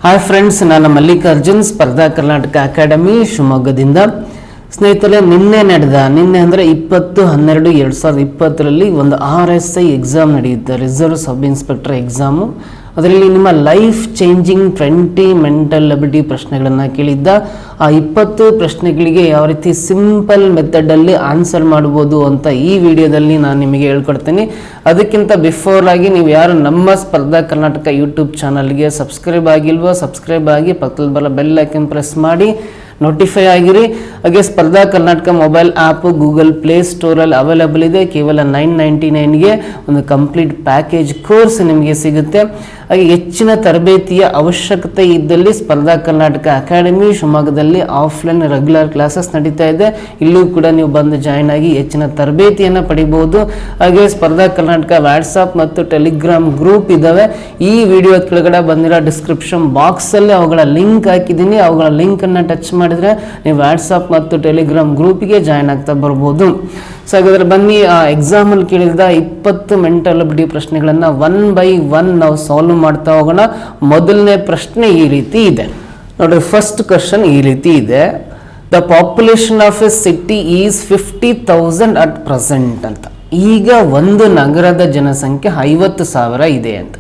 Hi friends, ನಾನು ಮಲ್ಲಿಕಾರ್ಜುನ್, ಸ್ಪರ್ಧಾ Karnataka academy ಶಿವಮೊಗ್ಗದಿಂದ. ಸ್ನೇಹಿತರೆ, ನಿನ್ನೆ ಅಂದರೆ 20/12/2020 ಒಂದು RSI ಎಕ್ಸಾಮ್ ನಡೆಯುತ್ತೆ, ರಿಸರ್ವ್ ಸಬ್ ಇನ್ಸ್ಪೆಕ್ಟರ್ ಎಕ್ಸಾಮು. ಅದರಲ್ಲಿ ನಿಮ್ಮ ಲೈಫ್ ಚೇಂಜಿಂಗ್ 20 ಮೆಂಟಲ್ ಅಬಿಲಿಟಿ ಪ್ರಶ್ನೆಗಳನ್ನು ಕೇಳಿದ್ದ. ಆ 20 ಪ್ರಶ್ನೆಗಳಿಗೆ ಯಾವ ರೀತಿ ಸಿಂಪಲ್ ಮೆಥಡಲ್ಲಿ ಆನ್ಸರ್ ಮಾಡ್ಬೋದು ಅಂತ ಈ ವಿಡಿಯೋದಲ್ಲಿ ನಾನು ನಿಮಗೆ ಹೇಳ್ಕೊಡ್ತೀನಿ. ಅದಕ್ಕಿಂತ ಬಿಫೋರ್ ಆಗಿ ನೀವು ಯಾರು ನಮ್ಮ ಸ್ಪರ್ಧಾ ಕರ್ನಾಟಕ ಯೂಟ್ಯೂಬ್ ಚಾನಲ್ಗೆ ಸಬ್ಸ್ಕ್ರೈಬ್ ಆಗಿಲ್ವೋ ಸಬ್ಸ್ಕ್ರೈಬ್ ಆಗಿ, ಪಕ್ಕದಲ್ಲಿ ಬರೋ ಬೆಲ್ ಐಕನ್ ಪ್ರೆಸ್ ಮಾಡಿ ನೋಟಿಫೈ ಆಗಿರಿ. ಹಾಗೆ Spardha Karnataka mobile app Google play ಸ್ಟೋರಲ್ಲಿ ಅವೈಲೇಬಲ್ ಇದೆ. ಕೇವಲ $9.99ಗೆ ಒಂದು ಕಂಪ್ಲೀಟ್ ಪ್ಯಾಕೇಜ್ ಕೋರ್ಸ್ ನಿಮಗೆ ಸಿಗುತ್ತೆ. ಹಾಗೆ ಹೆಚ್ಚಿನ ತರಬೇತಿಯ ಅವಶ್ಯಕತೆ ಇದ್ದಲ್ಲಿ ಸ್ಪರ್ಧಾ ಕರ್ನಾಟಕ ಅಕಾಡೆಮಿ ಶಿವಮೊಗ್ಗದಲ್ಲಿ ಆಫ್ಲೈನ್ ರೆಗ್ಯುಲರ್ ಕ್ಲಾಸಸ್ ನಡೀತಾ ಇದೆ. ಇಲ್ಲೂ ಕೂಡ ನೀವು ಬಂದು ಜಾಯ್ನ್ ಆಗಿ ಹೆಚ್ಚಿನ ತರಬೇತಿಯನ್ನು ಪಡಿಬಹುದು. ಹಾಗೆ ಸ್ಪರ್ಧಾ ಕರ್ನಾಟಕ ವಾಟ್ಸಪ್ ಮತ್ತು ಟೆಲಿಗ್ರಾಮ್ ಗ್ರೂಪ್ ಇದ್ದಾವೆ. ಈ ವಿಡಿಯೋ ಕೆಳಗಡೆ ಬಂದಿರೋ ಡಿಸ್ಕ್ರಿಪ್ಷನ್ ಬಾಕ್ಸಲ್ಲಿ ಅವುಗಳ ಲಿಂಕ್ ಹಾಕಿದ್ದೀನಿ. ಅವುಗಳ ಲಿಂಕನ್ನು ಟಚ್ ಮಾಡಿದರೆ ನೀವು ವಾಟ್ಸಪ್ ಮತ್ತು ಟೆಲಿಗ್ರಾಮ್ ಗ್ರೂಪಿಗೆ ಜಾಯ್ನ್ ಆಗ್ತಾ ಬರ್ಬೋದು. ಸೊ ಹಾಗಾದ್ರೆ ಬನ್ನಿ, ಆ ಎಕ್ಸಾಮಲ್ಲಿ ಕೇಳಿದ 20 ಮೆಂಟಲ್ ಅಬಿಲಿಟಿ ಪ್ರಶ್ನೆಗಳನ್ನು 1 by 1 ನಾವು ಸಾಲ್ವ್ ಮಾಡ್ತಾ ಹೋಗೋಣ. ಮೊದಲನೇ ಪ್ರಶ್ನೆ ಈ ರೀತಿ ಇದೆ ನೋಡ್ರಿ. ಫಸ್ಟ್ ಕ್ವಶನ್ ಈ ರೀತಿ ಇದೆ: the population of A city is 50,000 at present ಅಂತ. ಈಗ ಒಂದು ನಗರದ ಜನಸಂಖ್ಯೆ 50,000 ಇದೆ ಅಂತ.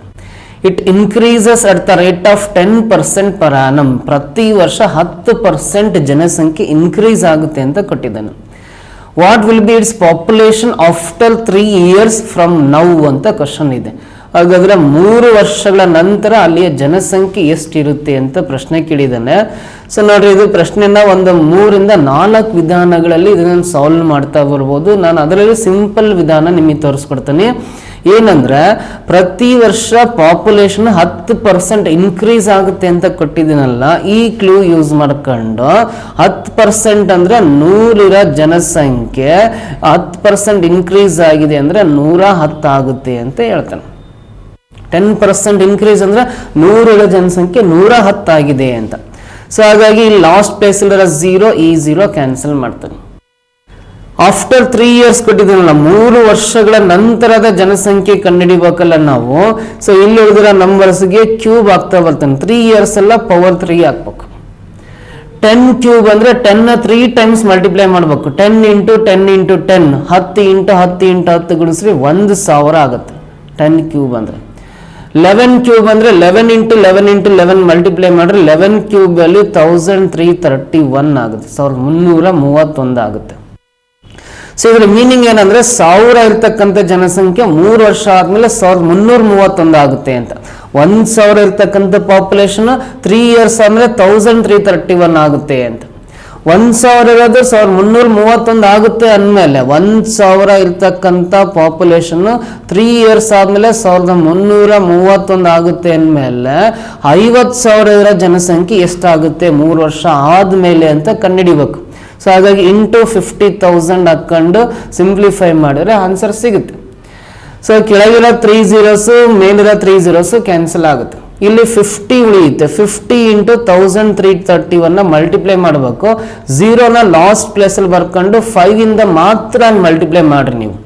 It increases at the rate of 10% per annum. ಪ್ರತಿ ವರ್ಷ 10% ಜನಸಂಖ್ಯೆ ಇನ್ಕ್ರೀಸ್ ಆಗುತ್ತೆ ಅಂತ ಕೊಟ್ಟಿದ್ದಾನೆ. What will be it's population after 3 years from now ಅಂತ ಕ್ವಶನ್ ಇದೆ. ಹಾಗಾದ್ರೆ 3 ವರ್ಷಗಳ ನಂತರ ಅಲ್ಲಿಯ ಜನಸಂಖ್ಯೆ ಎಷ್ಟಿರುತ್ತೆ ಅಂತ ಪ್ರಶ್ನೆ ಕೇಳಿದ್ದಾನೆ. ಸೊ ನೋಡ್ರಿ, ಇದು ಪ್ರಶ್ನೆನ ಒಂದು 3 ರಿಂದ 4 ವಿಧಾನಗಳಲ್ಲಿ ಇದನ್ನು ಸಾಲ್ವ್ ಮಾಡ್ತಾ ಬರ್ಬೋದು. ನಾನು ಅದರಲ್ಲಿ ಸಿಂಪಲ್ ವಿಧಾನ ನಿಮಗೆ ತೋರಿಸ್ಕೊಡ್ತೀನಿ. ಏನಂದ್ರೆ, ಪ್ರತಿ ವರ್ಷ ಪಾಪ್ಯುಲೇಷನ್ 10% ಇನ್ಕ್ರೀಸ್ ಆಗುತ್ತೆ ಅಂತ ಕೊಟ್ಟಿದ್ದೀನಲ್ಲ, ಈ ಕ್ಲೂ ಯೂಸ್ ಮಾಡ್ಕೊಂಡು 10% ಅಂದ್ರೆ 100 ಜನಸಂಖ್ಯೆ 10% ಇನ್ಕ್ರೀಸ್ ಆಗಿದೆ ಅಂದ್ರೆ 110 ಆಗುತ್ತೆ ಅಂತ ಹೇಳ್ತಾನೆ. 10% ಇನ್ಕ್ರೀಸ್ ಅಂದ್ರೆ 100 ಜನಸಂಖ್ಯೆ 110 ಆಗಿದೆ ಅಂತ. ಸೊ ಹಾಗಾಗಿ ಲಾಸ್ಟ್ ಪ್ಲೇಸ್ 0, ಈ 0 ಕ್ಯಾನ್ಸಲ್ ಮಾಡ್ತಾನೆ. ಆಫ್ಟರ್ 3 years ಕೊಟ್ಟಿದ್ದೀನಲ್ಲ, 3 ವರ್ಷಗಳ ನಂತರದ ಜನಸಂಖ್ಯೆ ಕಂಡುಹಿಡಿಬೇಕಲ್ಲ ನಾವು. ಸೊ ಇಲ್ಲಿ ಉಳಿದಿರೋ ನಂಬರ್ಸ್ಗೆ ಕ್ಯೂಬ್ ಆಗ್ತಾ ಬರ್ತಾನೆ. 3 years ಎಲ್ಲ ಪವರ್ 3 ಹಾಕ್ಬೇಕು. 10 ಕ್ಯೂಬ್ ಅಂದ್ರೆ 10 3 times ಮಲ್ಟಿಪ್ಲೈ ಮಾಡ್ಬೇಕು. 10 × 10 × 10 10 × 10 × 10 ಗುಣಿಸ್ರಿ 1,000 ಆಗುತ್ತೆ 10 ಕ್ಯೂಬ್ ಅಂದ್ರೆ. 11 ಕ್ಯೂಬ್ ಅಂದ್ರೆ 11 × 11 × 11 ಮಲ್ಟಿಪ್ಲೈ ಮಾಡ್ರೆ 11 ಕ್ಯೂಬ್ ಅಲ್ಲಿ 1331 ಆಗುತ್ತೆ, 1331 ಆಗುತ್ತೆ. ಸೊ ಇದ್ರ ಮೀನಿಂಗ್ ಏನಂದ್ರೆ, 1000 ಇರ್ತಕ್ಕಂಥ ಜನಸಂಖ್ಯೆ 3 ವರ್ಷ ಆದ್ಮೇಲೆ 1331 ಆಗುತ್ತೆ ಅಂತ. 1,000 ಇರ್ತಕ್ಕಂಥ ಪಾಪ್ಯುಲೇಷನ್ 3 years ಆದ್ಮೇಲೆ 1331 ಆಗುತ್ತೆ ಅಂತ. 1,000 ಇರೋದು 1331 ಆಗುತ್ತೆ ಅಂದಮೇಲೆ 1,000 ಇರ್ತಕ್ಕಂಥ ಪಾಪ್ಯುಲೇಷನ್ 3 years ಆದ್ಮೇಲೆ 1331 ಆಗುತ್ತೆ ಅಂದಮೇಲೆ 50,000 ಇರೋ ಜನಸಂಖ್ಯೆ ಎಷ್ಟಾಗುತ್ತೆ 3 ವರ್ಷ ಆದ್ಮೇಲೆ ಅಂತ ಕಂಡುಹಿಡಿಬೇಕು. ಸೊ ಹಾಗಾಗಿ ಇಂಟು 50,000 ಹಾಕೊಂಡು ಸಿಂಪ್ಲಿಫೈ ಮಾಡಿದ್ರೆ ಆನ್ಸರ್ ಸಿಗುತ್ತೆ. ಸೊ ಕೆಳಗಿರೋ 3 zeros ಮೇಲಿರೋ 3 zeros ಕ್ಯಾನ್ಸಲ್ ಆಗುತ್ತೆ. ಇಲ್ಲಿ 50 ಉಳಿಯುತ್ತೆ. 50 × 1331 ಮಲ್ಟಿಪ್ಲೈ ಮಾಡಬೇಕು. 0ನ ಲಾಸ್ಟ್ ಪ್ಲೇಸಲ್ಲಿ ಬರ್ಕೊಂಡು 5 ಇಂದ ಮಾತ್ರ ಮಲ್ಟಿಪ್ಲೈ ಮಾಡ್ರಿ ನೀವು.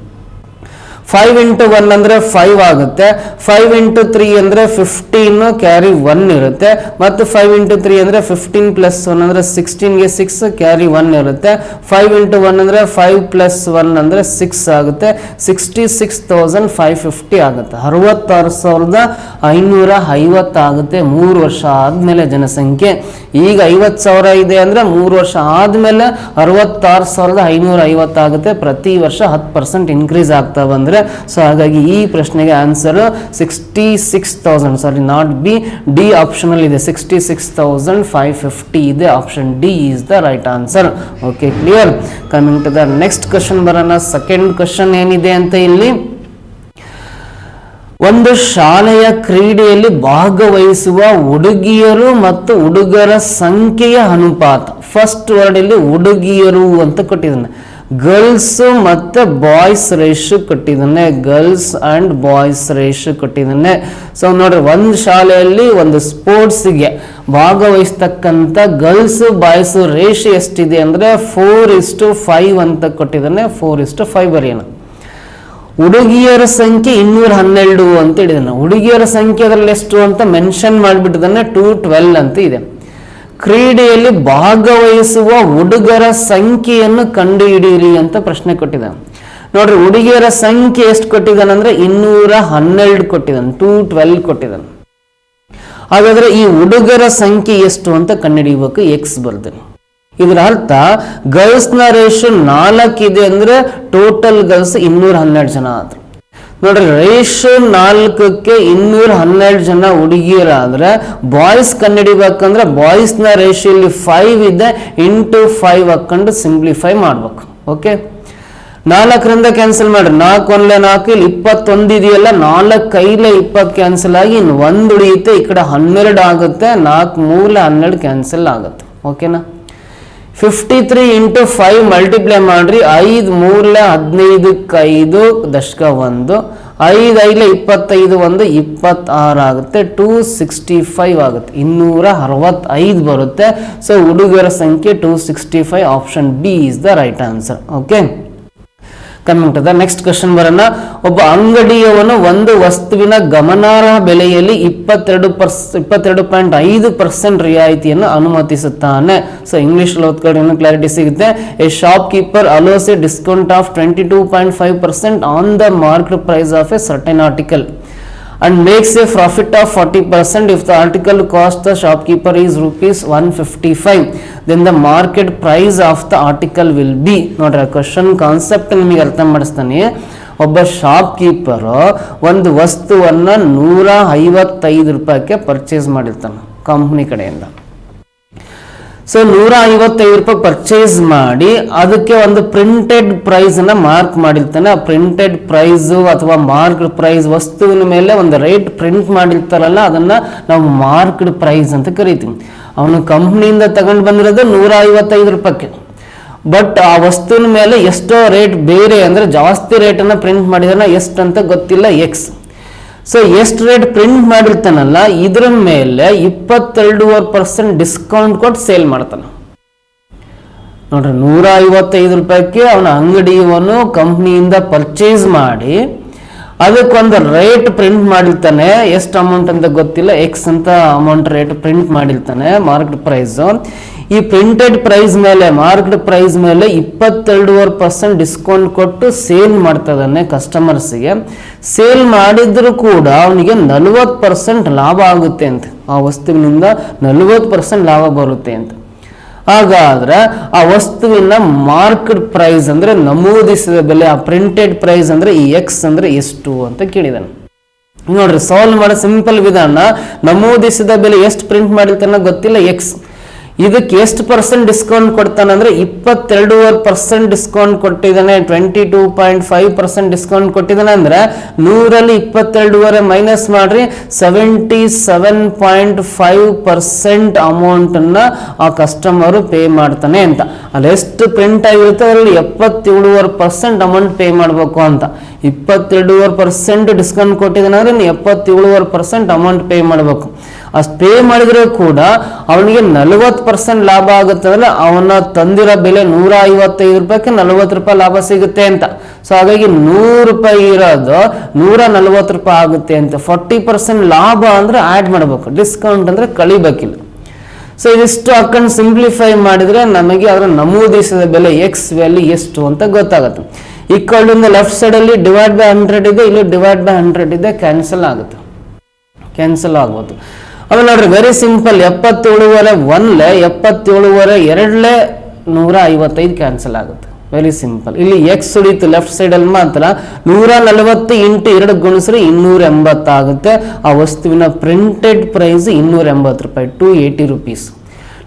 5 × 1 ಅಂದ್ರೆ 5 ಆಗುತ್ತೆ. 5 × 3 ಅಂದ್ರೆ 15 ಕ್ಯಾರಿ 1 ಇರುತ್ತೆ. ಮತ್ತು 5 × 3 ಅಂದ್ರೆ 15 + 1 ಅಂದ್ರೆ 16ಗೆ 6 ಕ್ಯಾರಿ 1 ಇರುತ್ತೆ. 5 × 1 ಅಂದ್ರೆ 5 + 1 ಅಂದ್ರೆ 6 ಆಗುತ್ತೆ. 66,550 ಆಗುತ್ತೆ. 66,550 ಆಗುತ್ತೆ 3 ವರ್ಷ ಆದ್ಮೇಲೆ ಜನಸಂಖ್ಯೆ. ಈಗ 50,000 ಇದೆ ಅಂದ್ರೆ 3 ವರ್ಷ ಆದ್ಮೇಲೆ 66,550 ಆಗುತ್ತೆ. ಪ್ರತಿ ವರ್ಷ 10% ಇನ್ಕ್ರೀಸ್ ಆಗ್ತಾ ಬಂದ್ರೆ. ಸೊ ಹಾಗಾಗಿ ಈ ಪ್ರಶ್ನೆಗೆ answer 66,000, sorry not B, D option ಅಲ್ಲಿ ಇದೆ. 66,550 ಇದೆ. Option D is the right answer. Okay, clear. Coming to the next question ಬರೋಣ. ಸೆಕೆಂಡ್ ಕ್ವಶನ್ ಏನಿದೆ ಅಂತ ಇಲ್ಲಿ, ಒಂದು ಶಾಲೆಯ ಕ್ರೀಡೆಯಲ್ಲಿ ಭಾಗವಹಿಸುವ ಹುಡುಗಿಯರು ಮತ್ತು ಹುಡುಗರ ಸಂಖ್ಯೆಯ ಅನುಪಾತ. ಫಸ್ಟ್ ವರ್ಡ್ ಇಲ್ಲಿ ಹುಡುಗಿಯರು ಅಂತ ಕೊಟ್ಟಿದ್ದಾನೆ. ಗರ್ಲ್ಸ್ ಮತ್ತೆ ಬಾಯ್ಸ್ ರೇಷಿಯೋ ಕೊಟ್ಟಿದ್ದಾನೆ. ಗರ್ಲ್ಸ್ ಅಂಡ್ ಬಾಯ್ಸ್ ರೇಷಿಯೋ ಕೊಟ್ಟಿದ್ದಾನೆ. ಸೊ ನೋಡ್ರಿ, ಒಂದು ಶಾಲೆಯಲ್ಲಿ ಒಂದು ಸ್ಪೋರ್ಟ್ಸ್ಗೆ ಭಾಗವಹಿಸ್ತಕ್ಕಂಥ ಗರ್ಲ್ಸ್ ಬಾಯ್ಸ್ ರೇಷಿಯೋ ಎಷ್ಟಿದೆ ಅಂದ್ರೆ 4:5 ಅಂತ ಕೊಟ್ಟಿದ್ದಾನೆ. 4:5 ಬರೆಯೋಣ. ಹುಡುಗಿಯರ ಸಂಖ್ಯೆ 212 ಅಂತ ಹೇಳಿದಾನೆ. ಹುಡುಗಿಯರ ಸಂಖ್ಯೆ ಅದರಲ್ಲಿ ಎಷ್ಟು ಅಂತ ಮೆನ್ಷನ್ ಮಾಡಿಬಿಟ್ಟಿದ್ದಾನೆ, 212 ಅಂತ ಇದೆ. ಕ್ರೀಡೆಯಲ್ಲಿ ಭಾಗವಹಿಸುವ ಹುಡುಗರ ಸಂಖ್ಯೆಯನ್ನು ಕಂಡುಹಿಡಿಯಿರಿ ಅಂತ ಪ್ರಶ್ನೆ ಕೊಟ್ಟಿದ್ದಾನೆ. ನೋಡ್ರಿ, ಹುಡುಗಿಯರ ಸಂಖ್ಯೆ ಎಷ್ಟು ಕೊಟ್ಟಿದ್ದಾನೆ ಅಂದ್ರೆ 212 ಕೊಟ್ಟಿದ್ದಾನೆ, 212 ಕೊಟ್ಟಿದ್ದಾನೆ. ಹಾಗಾದ್ರೆ ಈ ಹುಡುಗರ ಸಂಖ್ಯೆ ಎಷ್ಟು ಅಂತ ಕಂಡುಹಿಡಿಯಬೇಕು, ಎಕ್ಸ್ ಬರ್ತೇನೆ. ಇದರ ಅರ್ಥ ಗರ್ಲ್ಸ್ ನ ರೇಷಿಯೋ 4 ಇದೆ ಅಂದ್ರೆ ಟೋಟಲ್ ಗರ್ಲ್ಸ್ 212 ಜನ ಆದ್ರು. ನೋಡ್ರಿ, ರೇಷಿಯೋ 4ಕ್ಕೆ 212 ಜನ ಹುಡುಗಿಯರಾದ್ರೆ ಬಾಯ್ಸ್ ಕಂಡುಹಿಡಿಬೇಕಂದ್ರೆ ಬಾಯ್ಸ್ ನ ರೇಷಿಯೋ ಇಲ್ಲಿ 5 ಇದೆ, ಇಂಟು 5 ಹಾಕೊಂಡು ಸಿಂಪ್ಲಿಫೈ ಮಾಡ್ಬೇಕು. ಓಕೆ, 4ರಿಂದ ಕ್ಯಾನ್ಸಲ್ ಮಾಡ್ರಿ, 4 1 4, ಇಲ್ಲಿ 21 ಇದೆಯಲ್ಲ, 4 5 20 ಕ್ಯಾನ್ಸಲ್ ಆಗಿ ಇನ್ನು 1 ಉಳಿಯುತ್ತೆ, ಈ ಕಡೆ 12 ಆಗುತ್ತೆ, 4 3 12 ಕ್ಯಾನ್ಸಲ್ ಆಗುತ್ತೆ. ಓಕೆನಾ, 53 ಇಂಟು 5 ಮಲ್ಟಿಪ್ಲೈ ಮಾಡ್ರಿ, 5 3 15 5 ದಶಕ 1, 5 5 25 1 26 ಆಗುತ್ತೆ, 265 ಆಗುತ್ತೆ, 265 ಬರುತ್ತೆ. ಸೊ ಹುಡುಗರ ಸಂಖ್ಯೆ 265, option B is the right answer. Okay, coming to the next question ಬರೋಣ. ಒಬ್ಬ ಅಂಗಡಿಯವನು ಒಂದು ವಸ್ತುವಿನ ಗಮನಾರ್ಹ ಬೆಲೆಯಲ್ಲಿ 22.5% ರಿಯಾಯಿತಿಯನ್ನು ಅನುಮತಿಸುತ್ತಾನೆ. ಸೊ ಇಂಗ್ಲಿಷ್ ಓದ್ಕೊಂಡು ಕ್ಲಾರಿಟಿ ಸಿಗುತ್ತೆ. A shopkeeper allows a discount of 22.5% on the market price of a certain article and makes a profit of 40% if the article cost the shopkeeper is rupees 155, then the market price of the article will be. ನೋಡ್ರಿ, question concept ನಿಮಗೆ ಅರ್ಥ ಮಾಡಿಸ್ತಾನೆ. ಒಬ್ಬ shop keeper ಒಂದು ವಸ್ತುವನ್ನ 155 ರೂಪಾಯಿಗೆ purchase ಮಾಡಿರ್ತಾನೆ company ಕಡೆಯಿಂದ. ಸೊ 155 ರೂಪಾಯಿ ಪರ್ಚೇಸ್ ಮಾಡಿ ಅದಕ್ಕೆ ಒಂದು ಪ್ರಿಂಟೆಡ್ ಪ್ರೈಸ್ ಅನ್ನ ಮಾರ್ಕ್ ಮಾಡಿರ್ತಾನೆ. ಆ ಪ್ರಿಂಟೆಡ್ ಪ್ರೈಸ್ ಅಥವಾ ಮಾರ್ಕ್ಡ್ ಪ್ರೈಸ್, ವಸ್ತುವಿನ ಮೇಲೆ ಒಂದು ರೇಟ್ ಪ್ರಿಂಟ್ ಮಾಡಿರ್ತಾರಲ್ಲ, ಅದನ್ನ ನಾವು ಮಾರ್ಕ್ಡ್ ಪ್ರೈಸ್ ಅಂತ ಕರಿತೀವಿ. ಅವನು ಕಂಪ್ನಿಯಿಂದ ತಗೊಂಡು ಬಂದಿರೋದು 155 ರೂಪಾಯಿಗೆ, ಬಟ್ ಆ ವಸ್ತುವಿನ ಮೇಲೆ ಎಷ್ಟೋ ರೇಟ್ ಬೇರೆ ಅಂದ್ರೆ ಜಾಸ್ತಿ ರೇಟ್ ಅನ್ನ ಪ್ರಿಂಟ್ ಮಾಡಿದಾನ, ಎಷ್ಟಂತ ಗೊತ್ತಿಲ್ಲ, ಎಕ್ಸ್. ಸೊ ಎಷ್ಟು ರೇಟ್ ಪ್ರಿಂಟ್ ಮಾಡಿರ್ತಾನಲ್ಲ ಇದ್ರ ಮೇಲೆ 22% ಡಿಸ್ಕೌಂಟ್ ಕೊಟ್ಟು ಸೇಲ್ ಮಾಡ್ತಾನೆ. ನೋಡ್ರಿ, 155 ರೂಪಾಯಿಗೆ ಅವನ ಅಂಗಡಿಯವನು ಕಂಪ್ನಿಯಿಂದ ಪರ್ಚೇಸ್ ಮಾಡಿ ಅದಕ್ಕೊಂದು ರೇಟ್ ಪ್ರಿಂಟ್ ಮಾಡಿರ್ತಾನೆ. ಎಷ್ಟು ಅಮೌಂಟ್ ಅಂತ ಗೊತ್ತಿಲ್ಲ, ಎಕ್ಸ್ ಅಂತ ಅಮೌಂಟ್ ರೇಟ್ ಪ್ರಿಂಟ್ ಮಾಡಿರ್ತಾನೆ, ಮಾರ್ಕೆಟ್ ಪ್ರೈಸ್. ಈ ಪ್ರಿಂಟೆಡ್ ಪ್ರೈಸ್ ಮೇಲೆ, ಮಾರ್ಕೆಟ್ ಪ್ರೈಸ್ ಮೇಲೆ 22% ಡಿಸ್ಕೌಂಟ್ ಕೊಟ್ಟು ಸೇಲ್ ಮಾಡ್ತದಾನೆ ಕಸ್ಟಮರ್ಸ್ಗೆ. ಸೇಲ್ ಮಾಡಿದ್ರು ಕೂಡ ಅವನಿಗೆ 40% ಲಾಭ ಆಗುತ್ತೆ ಅಂತ, ಆ ವಸ್ತುವಿನಿಂದ 40% ಲಾಭ ಬರುತ್ತೆ ಅಂತ. ಹಾಗಾದ್ರೆ ಆ ವಸ್ತುವಿನ ಮಾರ್ಕೆಟ್ ಪ್ರೈಸ್ ಅಂದ್ರೆ ನಮೂದಿಸಿದ ಬೆಲೆ, ಆ ಪ್ರಿಂಟೆಡ್ ಪ್ರೈಸ್ ಅಂದ್ರೆ ಈ ಎಕ್ಸ್ ಅಂದ್ರೆ ಎಷ್ಟು ಅಂತ ಕೇಳಿದಾನೆ. ನೋಡ್ರಿ, ಸಾಲ್ವ್ ಮಾಡೋ ಸಿಂಪಲ್ ವಿಧಾನ, ನಮೂದಿಸಿದ ಬೆಲೆ ಎಷ್ಟು ಪ್ರಿಂಟ್ ಮಾಡಿರ್ತಾನ ಗೊತ್ತಿಲ್ಲ, ಎಕ್ಸ್. ಇದಕ್ಕೆ ಎಷ್ಟು ಪರ್ಸೆಂಟ್ ಡಿಸ್ಕೌಂಟ್ ಕೊಡ್ತಾನೆ ಅಂದ್ರೆ 22% ಡಿಸ್ಕೌಂಟ್ ಕೊಟ್ಟಿದ್ದಾನೆ, 22.5% ಡಿಸ್ಕೌಂಟ್ ಕೊಟ್ಟಿದ್ದಾನೆ ಅಂದ್ರೆ 100ರಲ್ಲಿ 22 ಮೈನಸ್ ಮಾಡ್ರಿ, 77.5% ಅಮೌಂಟ್ ಅನ್ನ ಆ ಕಸ್ಟಮರ್ ಪೇ ಮಾಡ್ತಾನೆ ಅಂತ. ಅಲ್ಲಿ ಎಷ್ಟು ಪ್ರಿಂಟ್ ಆಗಿರುತ್ತೆ ಅದರಲ್ಲಿ 77% ಅಮೌಂಟ್ ಪೇ ಮಾಡಬೇಕು ಅಂತ. 22% ಡಿಸ್ಕೌಂಟ್ ಕೊಟ್ಟಿದ್ದಾನೆ ಅಂದ್ರೆ 77% ಅಮೌಂಟ್ ಪೇ ಮಾಡಬೇಕು. ಅಷ್ಟು ಪೇ ಮಾಡಿದ್ರೆ ಕೂಡ ಅವನಿಗೆ 40% ಲಾಭ ಆಗುತ್ತೆ ಅಂದ್ರೆ ಅವನ ತಂದಿರೋ ಬೆಲೆ 155 ರೂಪಾಯಿಗೆ 40 ರೂಪಾಯಿ ಲಾಭ ಸಿಗುತ್ತೆ ಅಂತ. ಸೊ ಹಾಗಾಗಿ 100 ರೂಪಾಯಿ ಇರೋದು 140 ರೂಪಾಯಿ ಆಗುತ್ತೆ ಅಂತ. 40% ಲಾಭ ಅಂದ್ರೆ ಆಡ್ ಮಾಡಬೇಕು, ಡಿಸ್ಕೌಂಟ್ ಅಂದ್ರೆ ಕಳಿಬೇಕಿಲ್ಲ. ಸೊ ಇದಿಷ್ಟು ಹಾಕೊಂಡು ಸಿಂಪ್ಲಿಫೈ ಮಾಡಿದ್ರೆ ನಮಗೆ ಅದರ ನಮೂದಿಸಿದ ಬೆಲೆ ಎಕ್ಸ್ ವ್ಯಾಲ್ಯೂ ಎಷ್ಟು ಅಂತ ಗೊತ್ತಾಗುತ್ತೆ. ಈಕ್ವಲ್ ಟು ಲೆಫ್ಟ್ ಸೈಡ್ ಅಲ್ಲಿ ಡಿವೈಡ್ ಬೈ 100 ಇದೆ, ಇಲ್ಲಿ ಡಿವೈಡ್ ಬೈ 100 ಇದೆ, ಕ್ಯಾನ್ಸಲ್ ಆಗುತ್ತೆ, ಕ್ಯಾನ್ಸಲ್ ಆಗ್ಬೋದು. ಆಮೇಲೆ ನೋಡ್ರಿ, ವೆರಿ ಸಿಂಪಲ್, 77 1 77 2 155 ಕ್ಯಾನ್ಸಲ್ ಆಗುತ್ತೆ. Very simple. ಇಲ್ಲಿ ಎಕ್ಸ್ ಉಳಿತು ಲೆಫ್ಟ್ ಸೈಡ್ ಅಲ್ಲಿ ಮಾತ್ರ. 140 ಇಂಟು 2 ಗುಣಿಸ್ರೆ 280 ಆಗುತ್ತೆ. ಆ ವಸ್ತುವಿನ ಪ್ರಿಂಟೆಡ್ ಪ್ರೈಸ್ 280 ರೂಪಾಯಿ, 280 ರುಪೀಸ್.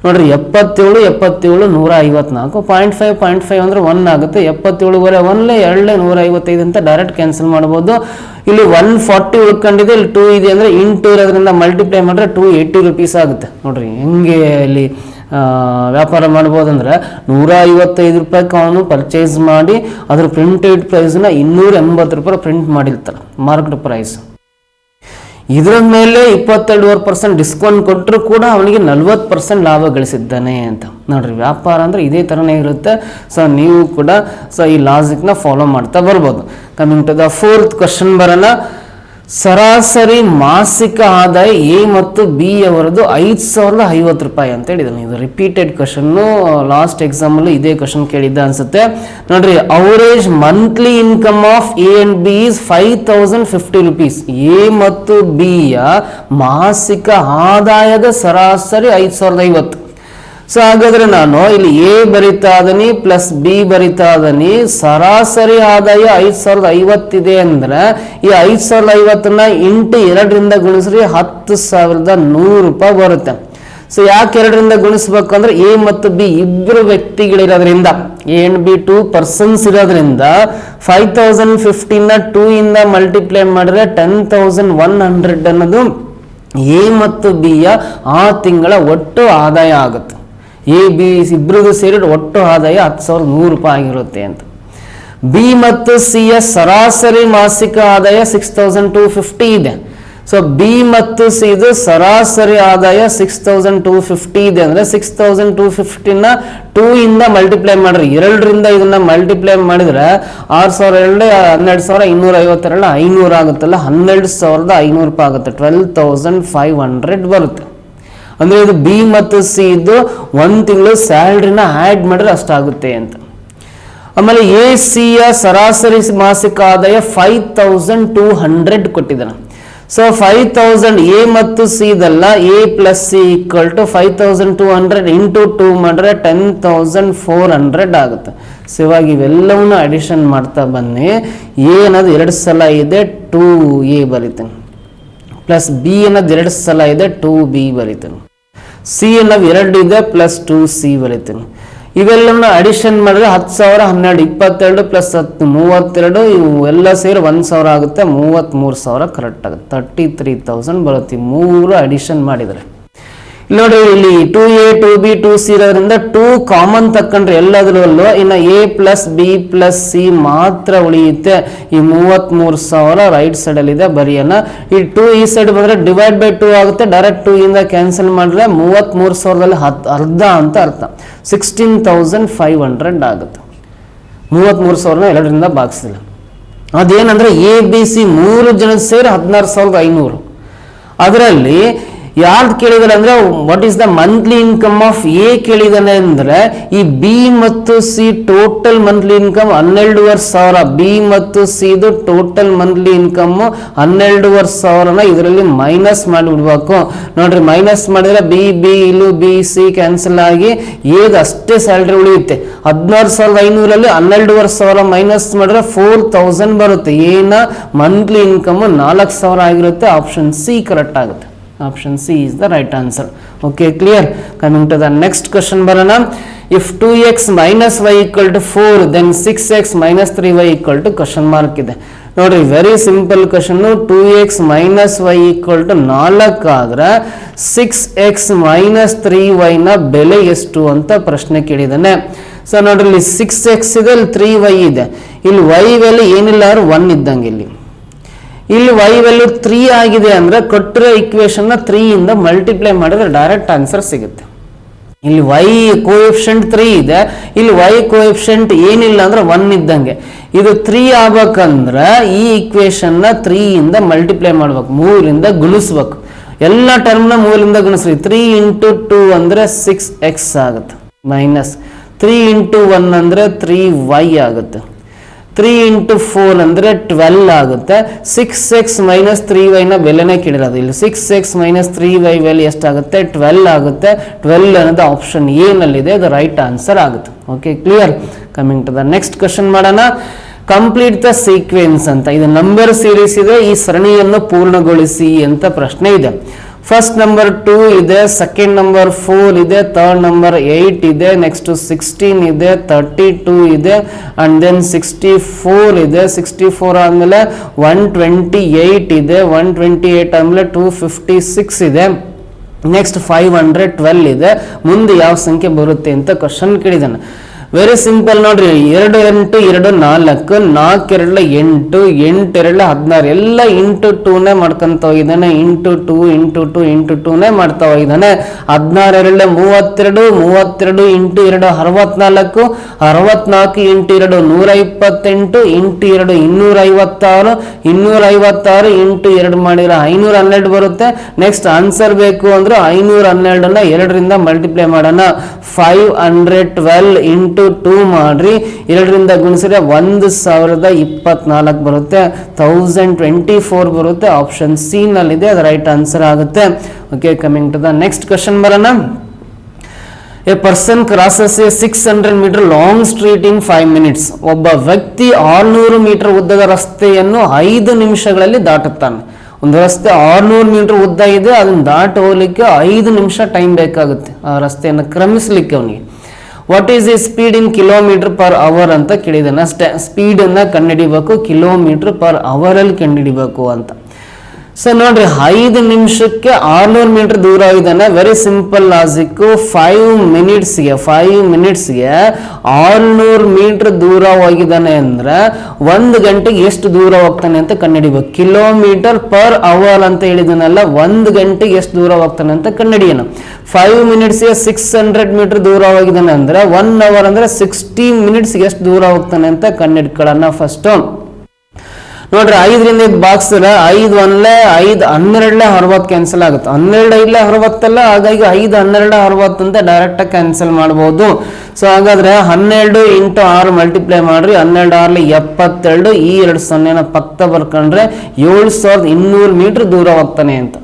ನೋಡ್ರಿ, 77 77 154, 0.5 ಅಂದ್ರೆ 1 ಆಗುತ್ತೆ. 77 1 2 155 ಅಂತ ಡೈರೆಕ್ಟ್ ಕ್ಯಾನ್ಸಲ್ ಮಾಡ್ಬೋದು. ಇಲ್ಲಿ 140 ಉಳ್ಕೊಂಡಿದೆ, ಇಲ್ಲಿ 2 ಇದೆ ಅಂದ್ರೆ ಇಂಟು ಇರೋದ್ರಿಂದ ಮಲ್ಟಿಪ್ಲೈ ಮಾಡಿದ್ರೆ 280 ರುಪೀಸ್ ಆಗುತ್ತೆ. ನೋಡ್ರಿ ಹೆಂಗೆ ಇಲ್ಲಿ ವ್ಯಾಪಾರ ಮಾಡ್ಬೋದಂದ್ರೆ 155 ರೂಪಾಯಿಗೆ ಅವನು ಪರ್ಚೇಸ್ ಮಾಡಿ ಅದ್ರ ಪ್ರಿಂಟೆಡ್ ಪ್ರೈಸ್ನ 280 ರೂಪಾಯಿ ಪ್ರಿಂಟ್ ಮಾಡಿರ್ತಾರೆ ಮಾರ್ಕೆಟ್ ಪ್ರೈಸ್. ಇದರ ಮೇಲೆ 22% ಡಿಸ್ಕೌಂಟ್ ಕೊಟ್ಟರು ಕೂಡ ಅವನಿಗೆ 40% ಲಾಭ ಗಳಿಸಿದ್ದಾನೆ ಅಂತ. ನೋಡ್ರಿ, ವ್ಯಾಪಾರ ಅಂದರೆ ಇದೇ ಥರನೇ ಇರುತ್ತೆ. ಸೊ ನೀವು ಕೂಡ ಈ ಲಾಜಿಕ್ನ ಫಾಲೋ ಮಾಡ್ತಾ ಬರ್ಬೋದು. Coming to the 4th question ಬರೋಣ. ಸರಾಸರಿ ಮಾಸಿಕ ಆದಾಯ ಎ ಮತ್ತು ಬಿ ಅವರದು 5,050 ರೂಪಾಯಿ ಅಂತ ಹೇಳಿದ್ದಾನೆ. ಇದು ರಿಪೀಟೆಡ್ ಕ್ವಶನ್ನು, ಲಾಸ್ಟ್ ಎಕ್ಸಾಮಲ್ಲೂ ಇದೇ ಕ್ವಶನ್ ಕೇಳಿದ್ದ ಅನ್ಸುತ್ತೆ. ನೋಡ್ರಿ, average monthly income of A and B is 5,050 rupees. A ಮತ್ತು ಬಿ ಯ ಮಾಸಿಕ ಆದಾಯದ ಸರಾಸರಿ 5,050. ಸೊ ಹಾಗಾದ್ರೆ ನಾನು ಇಲ್ಲಿ ಎ ಬರಿತಾ ಇದೀನಿ ಪ್ಲಸ್ ಬಿ ಬರಿತಾ ಇದೀನಿ. ಸರಾಸರಿ ಆದಾಯ 5,050 ಇದೆ ಅಂದ್ರೆ ಈ 5,050ನ್ನ ಇಂಟು 2ರಿಂದ ಗುಣಿಸ್ರಿ 10,100 ರೂಪಾಯಿ ಬರುತ್ತೆ. ಸೊ ಯಾಕೆ 2ರಿಂದ ಗುಣಿಸ್ಬೇಕು ಅಂದ್ರೆ ಎ ಮತ್ತು ಬಿ ಇಬ್ಬರು ವ್ಯಕ್ತಿಗಳಿರೋದ್ರಿಂದ, ಎ ಅಂಡ್ ಬಿ 2 persons ಇರೋದ್ರಿಂದ 5,050ನ 2 ಇಂದ ಮಲ್ಟಿಪ್ಲೈ ಮಾಡಿದ್ರೆ 10,100 ಅನ್ನೋದು ಎ ಮತ್ತು ಬಿ ಯ ಆ ತಿಂಗಳ ಒಟ್ಟು ಆದಾಯ ಆಗುತ್ತೆ. ಎ ಬಿ ಇಬ್ಬರಿಗೂ ಸೇರಿ ಒಟ್ಟು ಆದಾಯ 10,100 ರೂಪಾಯಿ ಆಗಿರುತ್ತೆ ಅಂತ. ಬಿ ಮತ್ತು ಸಿ ಯ ಸರಾಸರಿ ಮಾಸಿಕ ಆದಾಯ 6,250 ಇದೆ. ಸೊ ಬಿ ಮತ್ತು ಸಿ ಇದು ಸರಾಸರಿ ಆದಾಯ 6,250 ಇದೆ ಅಂದ್ರೆ 6,250ನ 2 ಇಂದ ಮಲ್ಟಿಪ್ಲೈ ಮಾಡ್ರಿ. 2ರಿಂದ ಇದನ್ನ ಮಲ್ಟಿಪ್ಲೈ ಮಾಡಿದ್ರೆ 6,000 12,252 500 ಆಗುತ್ತಲ್ಲ, 12,500 ರೂಪಾಯಿ ಆಗುತ್ತೆ. 12,500 ಬರುತ್ತೆ. ಅಂದ್ರೆ ಇದು ಬಿ ಮತ್ತು ಸಿ ಇದು 1 ತಿಂಗಳು ಸ್ಯಾಲ್ರಿನ ಆ್ಯಡ್ ಮಾಡಿದ್ರೆ ಅಷ್ಟಾಗುತ್ತೆ ಅಂತ. ಆಮೇಲೆ ಎ ಸಿ ಯ ಸರಾಸರಿ ಮಾಸಿಕ ಆದಾಯ 5,200 ಕೊಟ್ಟಿದ್ದಾನೆ. ಸೊ 5,000 ಎ ಮತ್ತು ಸಿ ಇದಲ್ಲ, A plus C equal to 5,200 into 2 ಮಾಡಿದ್ರೆ 10,400 ಆಗುತ್ತೆ. ಸೊ ಇವಾಗ ಇವೆಲ್ಲವನ್ನು ಅಡಿಷನ್ ಮಾಡ್ತಾ ಬನ್ನಿ. ಎ ಅನ್ನೋದು 2 ಸಲ ಇದೆ, 2a ಬರೀತೇನೆ. ಪ್ಲಸ್ ಬಿ ಅನ್ನೋದು 2 ಸಲ ಇದೆ, 2b ಬರೀತೇನೆ. ಸಿ ಅನ್ನೋದು 2 ಇದೆ, ಪ್ಲಸ್ 2c ಬರೀತೇನೆ. ಇವೆಲ್ಲವನ್ನ ಅಡಿಷನ್ ಮಾಡಿದ್ರೆ 10,000 12 22 ಪ್ಲಸ್ 10 32, ಇವು ಎಲ್ಲ ಸೇರಿ 1,000 ಆಗುತ್ತೆ. 33,000 ಕರೆಕ್ಟ್ ಆಗುತ್ತೆ. 33,000 ಬರುತ್ತೆ 3 ಅಡಿಷನ್ ಮಾಡಿದರೆ. ನೋಡಿ, ಇಲ್ಲಿ 2a 2b 2c ಇರೋದ್ರಿಂದ 2 ಕಾಮನ್ ತಕೊಂಡ್ರೆ ಎಲ್ಲದರಲ್ಲೂ ಇನ್ನು A plus B plus C ಮಾತ್ರ ಉಳಿಯುತ್ತೆ. ಈ 33,000 ರೈಟ್ ಸೈಡ್ ಅಲ್ಲಿ ಇದೆ, ಬರೆಯೋಣ. ಈ 2 ಈ ಸೈಡ್ ಬಂದ್ರೆ ಡಿವೈಡ್ ಬೈ 2 ಆಗುತ್ತೆ. ಡೈರೆಕ್ಟ್ 2 ಇಂದ ಕ್ಯಾನ್ಸಲ್ ಮಾಡಿದ್ರೆ 33,000ದಲ್ಲಿ ಅರ್ಧ ಅಂತ ಅರ್ಥ, 16,500 ಆಗುತ್ತೆ. 33,000 2ರಿಂದ ಭಾಗಿಸಿಲ್ಲ. ಅದೇನಂದ್ರೆ ಎ ಬಿ ಸಿ 3 ಜನ ಸೇರಿ 16,500. ಅದರಲ್ಲಿ ಯಾರ್ದು ಕೇಳಿದಾರೆ ಅಂದ್ರೆ what is the monthly income of A ಕೇಳಿದಾನೆ ಅಂದ್ರೆ ಈ ಬಿ ಮತ್ತು C total monthly income 12,500. B ಮತ್ತು ಸಿ ಇದು ಟೋಟಲ್ ಮಂತ್ಲಿ ಇನ್ಕಮ್ 12,500ನ ಇದರಲ್ಲಿ ಮೈನಸ್ ಮಾಡಿಬಿಡ್ಬೇಕು. ನೋಡ್ರಿ, ಮೈನಸ್ ಮಾಡಿದ್ರೆ ಬಿ ಇಲ್ಲೂ ಬಿ ಸಿ ಕ್ಯಾನ್ಸಲ್ ಆಗಿ ಏದು ಅಷ್ಟೇ ಸ್ಯಾಲ್ರಿ ಉಳಿಯುತ್ತೆ. 16,500ಅಲ್ಲಿ 12,500 ಮೈನಸ್ ಮಾಡಿದ್ರೆ 4,000 ಬರುತ್ತೆ. ಏನ ಮಂತ್ಲಿ ಇನ್ಕಮ್ 4,000 ಆಗಿರುತ್ತೆ. ಆಪ್ಷನ್ ಸಿ ಕರೆಕ್ಟ್ ಆಗುತ್ತೆ. Option C is the right answer. Okay, clear? Coming to the next question ಬರೋಣ. If 2x minus y equal to 4, then 6x minus 3y equal to question mark ಇದೆ. ನೋಡ್ರಿ, very simple question. 2x minus y equal to 4 ಆದ್ರೆ 6x minus 3y ನ ಬೆಲೆ ಎಷ್ಟು ಅಂತ ಪ್ರಶ್ನೆ ಕೇಳಿದಾನೆ. So ನೋಡ್ರಿ, ಇಲ್ಲಿ 6x ಇದೆ, ಇಲ್ಲಿ 3y ಇದೆ. ಇಲ್ಲಿ y ವ್ಯಾಲ್ಯೂ ಏನಿಲ್ಲ ಅಂದ್ರೆ 1 ಇದ್ದಂಗೆ. ಇಲ್ಲಿ y ವ್ಯಾಲ್ಯೂ 3 ಆಗಿದೆ ಅಂದ್ರೆ ಕೊಟ್ಟಿರೋ ಇಕ್ವೇಶನ್ 3 ಇಂದ ಮಲ್ಟಿಪ್ಲೈ ಮಾಡಿದ್ರೆ ಡೈರೆಕ್ಟ್ ಆನ್ಸರ್ ಸಿಗುತ್ತೆ. ಇಲ್ಲಿ y ಕೋಎಫಿಷಿಯಂಟ್ 3 ಇದೆ, ಇಲ್ಲಿ y ಕೋಎಫಿಷಿಯಂಟ್ ಏನಿಲ್ಲ ಅಂದ್ರೆ 1 ಇದ್ದಂಗೆ. ಇದು 3 ಆಗ್ಬೇಕಂದ್ರೆ ಈ ಇಕ್ವೇಶನ್ 3 ಇಂದ ಮಲ್ಟಿಪ್ಲೈ ಮಾಡ್ಬೇಕು, 3ರಿಂದ ಗುಣಿಸ್ಬೇಕು. ಎಲ್ಲ ಟರ್ಮ್ನ 3ರಿಂದ ಗುಣಿಸ್ರಿ. 3 ಇಂಟು 2 ಅಂದ್ರೆ 6x ಆಗುತ್ತೆ, ಮೈನಸ್ 3 ಇಂಟು 1 ಅಂದ್ರೆ 3y ಆಗುತ್ತೆ. 3 ಇಂಟು 4 ಅಂದ್ರೆ 12 ಆಗುತ್ತೆ. 6x ಮೈನಸ್ 3y ನ ಬೆಲೆನೇ ಕೇಳಿರೋದು. ಇಲ್ಲಿ 6x ಮೈನಸ್ 3y ವ್ಯಾಲ್ಯೂ ಎಷ್ಟಾಗುತ್ತೆ? 12 ಆಗುತ್ತೆ. 12 ಅನ್ನೋದು ಆಪ್ಷನ್ ಎ ನಲ್ಲಿದೆ, ಅದು ರೈಟ್ ಆನ್ಸರ್ ಆಗುತ್ತೆ. Okay, clear? Coming to the next question ಮಾಡೋಣ. ಕಂಪ್ಲೀಟ್ ದ ಸೀಕ್ವೆನ್ಸ್ ಅಂತ ಇದು ನಂಬರ್ ಸೀರೀಸ್ ಇದೆ. ಈ ಸರಣಿಯನ್ನು ಪೂರ್ಣಗೊಳಿಸಿ ಅಂತ ಪ್ರಶ್ನೆ ಇದೆ. ಫಸ್ಟ್ ನಂಬರ್ 2 ಇದೆ, ಸೆಕೆಂಡ್ ನಂಬರ್ 4 ಇದೆ, ಥರ್ಡ್ ನಂಬರ್ 8 ಇದೆ, ನೆಕ್ಸ್ಟ್ 16 ಇದೆ, 32 ಇದೆ, ಅಂಡ್ ದೆನ್ 64 ಇದೆ. 64 ಆದ್ಮೇಲೆ 128 ಇದೆ, 128 ಆದ್ಮೇಲೆ 256 ಇದೆ, ನೆಕ್ಸ್ಟ್ 512 ಇದೆ. ಮುಂದೆ ಯಾವ ಸಂಖ್ಯೆ ಬರುತ್ತೆ ಅಂತ ಕ್ವಶನ್ ಕೇಳಿದಾನೆ. ವೆರಿ ಸಿಂಪಲ್ ನೋಡ್ರಿ, 2 8 2 4, 4 2 8, 8 2 16 ಎಲ್ಲ ಇಂಟು 2ನೇ ಮಾಡ್ಕೊಂತ ಹೋಗಿದ್ದಾನೆ, ಇಂಟು 2 ಇಂಟು 2 ಇಂಟು 2ನೇ ಮಾಡ್ತಾ ಹೋಗಿದ್ದಾನೆ. 16 2 32, 32 ಇಂಟು 2 64, 64 ಇಂಟು 2 128, ಇಂಟು 2 256, 256 ಇಂಟು 2 ಮಾಡಿದ್ರೆ 512 ಬರುತ್ತೆ. ನೆಕ್ಸ್ಟ್ ಆನ್ಸರ್ ಬೇಕು ಅಂದ್ರೆ 512ನ್ನ 2ರಿಂದ ಮಲ್ಟಿಪ್ಲೈ ಮಾಡೋಣ. 512 ಇಂಟು 2 ಮಾಡ್ರಿ, 2ರಿಂದ ಗುಣಿಸಿದ್ರೆ 1024 ಬರುತ್ತೆ, 1024 ಬರುತ್ತೆ. ಆಪ್ಷನ್ ಸಿ ನಲ್ಲಿದೆ, ಅದು ರೈಟ್ ಆನ್ಸರ್ ಆಗುತ್ತೆ. Okay, coming to the next question ಬರೋಣ. A person crosses a 600 metre long street in 5 minutes. ಒಬ್ಬ ವ್ಯಕ್ತಿ 600 ಮೀಟರ್ ಉದ್ದದ ರಸ್ತೆಯನ್ನು 5 ನಿಮಿಷಗಳಲ್ಲಿ ದಾಟುತ್ತಾನೆ. ಒಂದು ರಸ್ತೆ 600 ಮೀಟರ್ ಉದ್ದ ಇದೆ, ಅದನ್ನು ದಾಟಿ ಹೋಗ್ಲಿಕ್ಕೆ 5 ನಿಮಿಷ ಟೈಮ್ ಬೇಕಾಗುತ್ತೆ ಆ ರಸ್ತೆಯನ್ನು ಕ್ರಮಿಸ್ಲಿಕ್ಕೆ ಅವನಿಗೆ. ವಾಟ್ ಈಸ್ ಈ speed in kilometre per hour ಅಂತ ಕೇಳಿದಾನೆ. ಅಷ್ಟೇ, ಸ್ಪೀಡನ್ನು ಕಂಡುಹಿಡಿಬೇಕು, ಕಿಲೋಮೀಟರ್ ಪರ್ ಅವರಲ್ಲಿ ಕಂಡುಹಿಡಿಬೇಕು ಅಂತ. ಸೊ ನೋಡ್ರಿ, 5 ನಿಮಿಷಕ್ಕೆ 600 ಮೀಟರ್ ದೂರ ಇದ್ದಾನೆ. Very simple logic. 5 ಮಿನಿಟ್ಸ್ಗೆ 600 ಮೀಟರ್ ದೂರ ಹೋಗಿದ್ದಾನೆ ಅಂದ್ರೆ 1 ಗಂಟೆಗೆ ಎಷ್ಟು ದೂರ ಹೋಗ್ತಾನೆ ಅಂತ ಕಂಡುಹಿಡಿಬೇಕು. ಕಿಲೋಮೀಟರ್ ಪರ್ ಅವರ್ ಅಂತ ಹೇಳಿದನಲ್ಲ, 1 ಗಂಟೆಗೆ ಎಷ್ಟು ದೂರ ಹೋಗ್ತಾನೆ ಅಂತ ಕಂಡುಹಿಡಿಯೋಣ. 5 ಮಿನಿಟ್ಸ್ಗೆ 600 ಮೀಟರ್ ದೂರ ಹೋಗಿದ್ದಾನೆ ಅಂದ್ರೆ 1 ಅವರ್ ಅಂದ್ರೆ 60 ಮಿನಿಟ್ಸ್ಗೆ ಎಷ್ಟು ದೂರ ಹೋಗ್ತಾನೆ ಅಂತ ಕಂಡುಹಿಡ್ಕೊಳ್ಳೋಣ ಫಸ್ಟ್. ನೋಡ್ರಿ, 5ರಿಂದ ಬಾಕ್ಸ್ 5 1 5 12 60 ಕ್ಯಾನ್ಸಲ್ ಆಗುತ್ತೆ. 12 5 60 ಹಾಗಾಗಿ 5 12 60 ಅಂತ ಡೈರೆಕ್ಟ್ ಆಗಿ ಕ್ಯಾನ್ಸಲ್ ಮಾಡಬಹುದು. ಸೊ ಹಾಗಾದ್ರೆ 12 ಇಂಟು 6 ಮಲ್ಟಿಪ್ಲೈ ಮಾಡ್ರಿ, 12 6 72, ಈ 2 0ನ ಪಕ್ಕ ಬರ್ಕೊಂಡ್ರೆ 7200 ಮೀಟರ್ ದೂರ ಹೋಗ್ತಾನೆ ಅಂತ.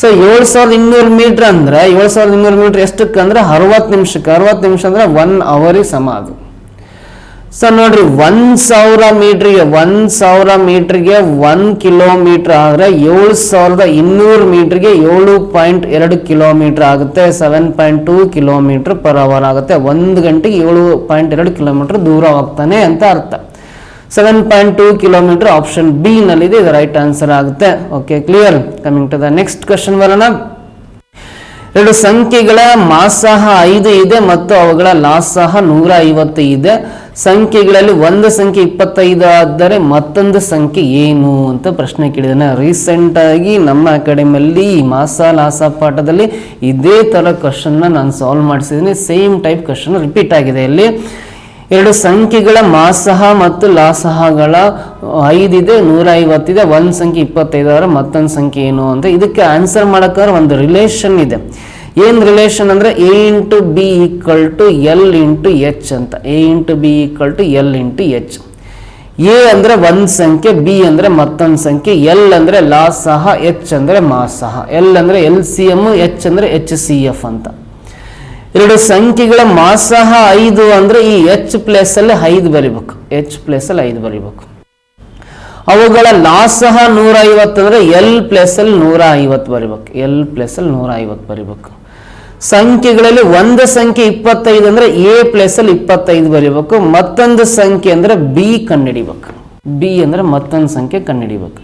ಸೊ 7200 ಮೀಟರ್ ಅಂದ್ರೆ 7200 ಮೀಟರ್ ಎಷ್ಟಕ್ಕೆ ಅಂದ್ರೆ 60 ನಿಮಿಷಕ್ಕೆ. 60 ನಿಮಿಷ ಅಂದ್ರೆ 1 ಅವರಿಗೆ ಸಮ ಅದು. ಸೊ ನೋಡ್ರಿ, 1000 ಮೀಟರ್ಗೆ 1 ಕಿಲೋಮೀಟರ್ ಆದ್ರೆ 7200 ಮೀಟರ್ಗೆ 7.2 ಕಿಲೋಮೀಟರ್ ಆಗುತ್ತೆ. 7.2 ಕಿಲೋಮೀಟರ್ ಪರ್ ಅವರ್ ಆಗುತ್ತೆ. 1 ಗಂಟೆಗೆ 7.2 ಕಿಲೋಮೀಟರ್ ದೂರ ಹೋಗ್ತಾನೆ ಅಂತ ಅರ್ಥ. 7.2 ಕಿಲೋಮೀಟರ್ ಆಪ್ಷನ್ ಬಿ ನಲ್ಲಿದೆ, ಇದು ರೈಟ್ ಆನ್ಸರ್ ಆಗುತ್ತೆ. Okay, clear. Coming to the next question ಬರೋಣ. 2 ಸಂಖ್ಯೆಗಳ ಮಾಸಹ 5 ಇದೆ ಮತ್ತು ಅವುಗಳ ಲಾಸಹ 150 ಇದೆ. ಸಂಖ್ಯೆಗಳಲ್ಲಿ ಒಂದು ಸಂಖ್ಯೆ 25 ಆದರೆ ಮತ್ತೊಂದು ಸಂಖ್ಯೆ ಏನು ಅಂತ ಪ್ರಶ್ನೆ ಕೇಳಿದಾನೆ. ರೀಸೆಂಟ್ ಆಗಿ ನಮ್ಮ ಅಕಾಡೆಮಿಯಲ್ಲಿ ಮಾಸ ಲಾಸ ಪಾಠದಲ್ಲಿ ಇದೇ ತರ ಕ್ವಶನ್ ನಾನು ಸಾಲ್ವ್ ಮಾಡಿಸಿದ್ದೀನಿ. ಸೇಮ್ ಟೈಪ್ ಕ್ವಶನ್ ರಿಪೀಟ್ ಆಗಿದೆ. ಇಲ್ಲಿ 2 ಸಂಖ್ಯೆಗಳ ಮಾಸಹ ಮತ್ತು ಲಾಸಹಗಳ 5 ಇದೆ, 150 ಇದೆ. ಒಂದು ಸಂಖ್ಯೆ 25 ಆದರೆ ಮತ್ತೊಂದು ಸಂಖ್ಯೆ ಏನು ಅಂತ. ಇದಕ್ಕೆ ಆನ್ಸರ್ ಮಾಡೋಕ್ಕಾದ್ರೆ ಒಂದು ರಿಲೇಷನ್ ಇದೆ. ಏನು ರಿಲೇಷನ್ ಅಂದ್ರೆ a into B equal to L into H ಅಂತ. a into B equal to L into H. A ಅಂದ್ರೆ ಒಂದು ಸಂಖ್ಯೆ, ಬಿ ಅಂದ್ರೆ ಮತ್ತೊಂದು ಸಂಖ್ಯೆ, ಎಲ್ ಅಂದ್ರೆ ಲಾಸಹ, ಎಚ್ ಅಂದ್ರೆ ಮಾಸಹ. ಎಲ್ ಅಂದ್ರೆ LCM, ಎಚ್ ಅಂದ್ರೆ HCF ಅಂತ. 2 ಸಂಖ್ಯೆಗಳ ಮಾಸಹ 5 ಅಂದ್ರೆ ಈ ಎಚ್ ಪ್ಲೇಸ್ ಅಲ್ಲಿ 5 ಬರಿಬೇಕು. ಎಚ್ ಪ್ಲೇಸ್ ಅಲ್ಲಿ 5 ಬರಿಬೇಕು. ಅವುಗಳ ಲಾಸಹ 150 ಅಂದ್ರೆ ಎಲ್ ಪ್ಲೇಸ್ ಅಲ್ಲಿ 150 ಬರಿಬೇಕು. ಎಲ್ ಪ್ಲೇಸ್ ಅಲ್ಲಿ 150 ಬರಿಬೇಕು. ಸಂಖ್ಯೆಗಳಲ್ಲಿ ಒಂದು ಸಂಖ್ಯೆ 25 ಅಂದ್ರೆ ಎ ಪ್ಲೇಸ್ ಅಲ್ಲಿ 25 ಬರಿಬೇಕು. ಮತ್ತೊಂದು ಸಂಖ್ಯೆ ಅಂದ್ರೆ ಬಿ ಕಂಡುಹಿಡಿಬೇಕು. ಬಿ ಅಂದ್ರೆ ಮತ್ತೊಂದು ಸಂಖ್ಯೆ ಕಂಡುಹಿಡಿಬೇಕು.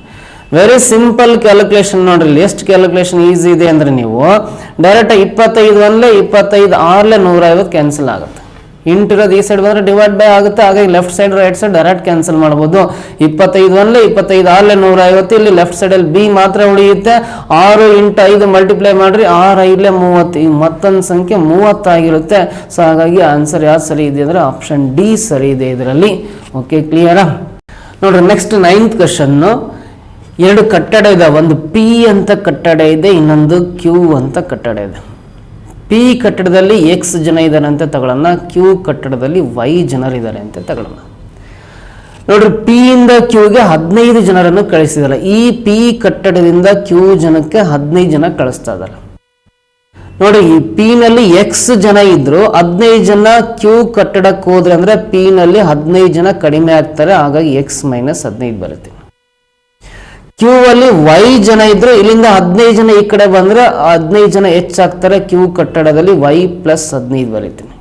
Very simple calculation. ನೋಡ್ರಿ, ಎಷ್ಟು ಕ್ಯಾಲ್ಕುಲೇಷನ್ ಈಸಿ ಇದೆ ಅಂದ್ರೆ ನೀವು ಡೈರೆಕ್ಟ್ 25 1 25 6 150 ಕ್ಯಾನ್ಸಲ್ ಆಗುತ್ತೆ. ಇಂಟಿರೋದು ಈ ಸೈಡ್ ಬಂದ್ರೆ ಡಿವೈಡ್ ಬೈ ಆಗುತ್ತೆ. ಹಾಗಾಗಿ left side right side direct cancel ಮಾಡ್ಬೋದು. 25 1 25 6 150. ಇಲ್ಲಿ ಲೆಫ್ಟ್ ಸೈಡ್ ಅಲ್ಲಿ ಬಿ ಮಾತ್ರ ಉಳಿಯುತ್ತೆ. 6 ಇಂಟು 5 ಮಲ್ಟಿಪ್ಲೈ ಮಾಡ್ರಿ, 6 5 30. ಈಗ ಮತ್ತೊಂದು ಸಂಖ್ಯೆ 30 ಆಗಿರುತ್ತೆ. ಸೊ ಹಾಗಾಗಿ ಆನ್ಸರ್ ಯಾವ್ದು ಸರಿ ಇದೆ ಅಂದ್ರೆ ಆಪ್ಷನ್ ಡಿ ಸರಿ ಇದೆ ಇದರಲ್ಲಿ. ಓಕೆ, ಕ್ಲಿಯರಾ? ನೋಡ್ರಿ, ನೆಕ್ಸ್ಟ್ 9th ಕ್ವಶನ್. 2 ಕಟ್ಟಡ ಇದೆ. ಒಂದು ಪಿ ಅಂತ ಕಟ್ಟಡ ಇದೆ, ಇನ್ನೊಂದು ಕ್ಯೂ ಅಂತ ಕಟ್ಟಡ ಇದೆ. ಪಿ ಕಟ್ಟಡದಲ್ಲಿ X ಜನ ಇದ್ದಾರೆ ಅಂತ ತಗೊಳ್ಳೋಣ. ಕ್ಯೂ ಕಟ್ಟಡದಲ್ಲಿ Y ಜನರಿದ್ದಾರೆ ಅಂತ ತಗೊಳ್ಳೋಣ. ನೋಡ್ರಿ, ಪಿ ಇಂದ ಕ್ಯೂಗೆ 15 ಜನರನ್ನು ಕಳಿಸಿದ್ದಾರೆ. ಈ ಪಿ ಕಟ್ಟಡದಿಂದ ಕ್ಯೂ ಜನಕ್ಕೆ 15 ಜನ ಕಳಿಸ್ತಾ ಇದ್ದಾರೆ. ನೋಡಿ, ಈ ಪಿ ನಲ್ಲಿ X ಜನ ಇದ್ರು, 15 ಜನ ಕ್ಯೂ ಕಟ್ಟಡಕ್ಕೆ ಹೋದ್ರೆ ಅಂದ್ರೆ ಪಿ ನಲ್ಲಿ 15 ಜನ ಕಡಿಮೆ ಆಗ್ತಾರೆ. ಹಾಗಾಗಿ X ಮೈನಸ್ 15 ಬರುತ್ತೆ. ಕ್ಯೂ ಅಲ್ಲಿ Y ಜನ ಇದ್ರು, ಇಲ್ಲಿಂದ 15 ಜನ ಈ ಕಡೆ ಬಂದ್ರೆ 15 ಜನ ಹೆಚ್ಚಾಗ್ತಾರೆ. ಕ್ಯೂ ಕಟ್ಟಡದಲ್ಲಿ Y ಪ್ಲಸ್ 15 ಬರೀತೀನಿ.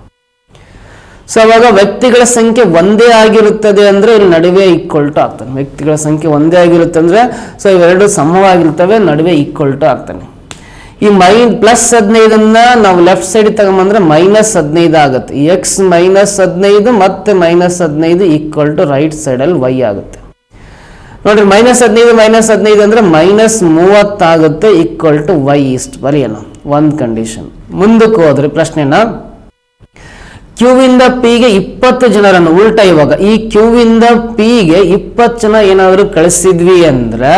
ಸೊ ಅವಾಗ ವ್ಯಕ್ತಿಗಳ ಸಂಖ್ಯೆ ಒಂದೇ ಆಗಿರುತ್ತದೆ ಅಂದ್ರೆ ಇಲ್ಲಿ ನಡುವೆ ಈಕ್ವಲ್ ಟು ಆಗ್ತಾನೆ. ವ್ಯಕ್ತಿಗಳ ಸಂಖ್ಯೆ ಒಂದೇ ಆಗಿರುತ್ತೆ ಅಂದ್ರೆ ಸೊ ಇವೆರಡು ಸಮವಾಗಿರ್ತವೆ, ನಡುವೆ ಈಕ್ವಲ್ ಟು ಆಗ್ತಾನೆ. ಈ ಪ್ಲಸ್ 15 ನಾವು ಲೆಫ್ಟ್ ಸೈಡ್ ತಗೊಂಬಂದ್ರೆ -15 ಆಗುತ್ತೆ. ಎಕ್ಸ್ -15 ಮತ್ತೆ -15 ಈಕ್ವಲ್ ಟು ರೈಟ್ ಸೈಡ್ ಅಲ್ಲಿ y ಆಗುತ್ತೆ. ನೋಡ್ರಿ -15 ಅಂದ್ರೆ -30 ಆಗುತ್ತೆ ಈಕ್ವಲ್ ಟು y ಇಷ್ಟು ಬರೆಯೋಣ. ಒಂದು ಕಂಡೀಷನ್. ಮುಂದಕ್ಕೆ ಹೋದ್ರೆ ಪ್ರಶ್ನೆನ ಕ್ಯೂ ಇಂದ ಪಿ ಗೆ 20 ಜನರನ್ನು ಉಲ್ಟಾ, ಇವಾಗ ಈ ಕ್ಯೂ ಇಂದ ಪಿ ಗೆ 20 ಜನ ಏನಾದ್ರು ಕಳಿಸಿದ್ವಿ ಅಂದ್ರೆ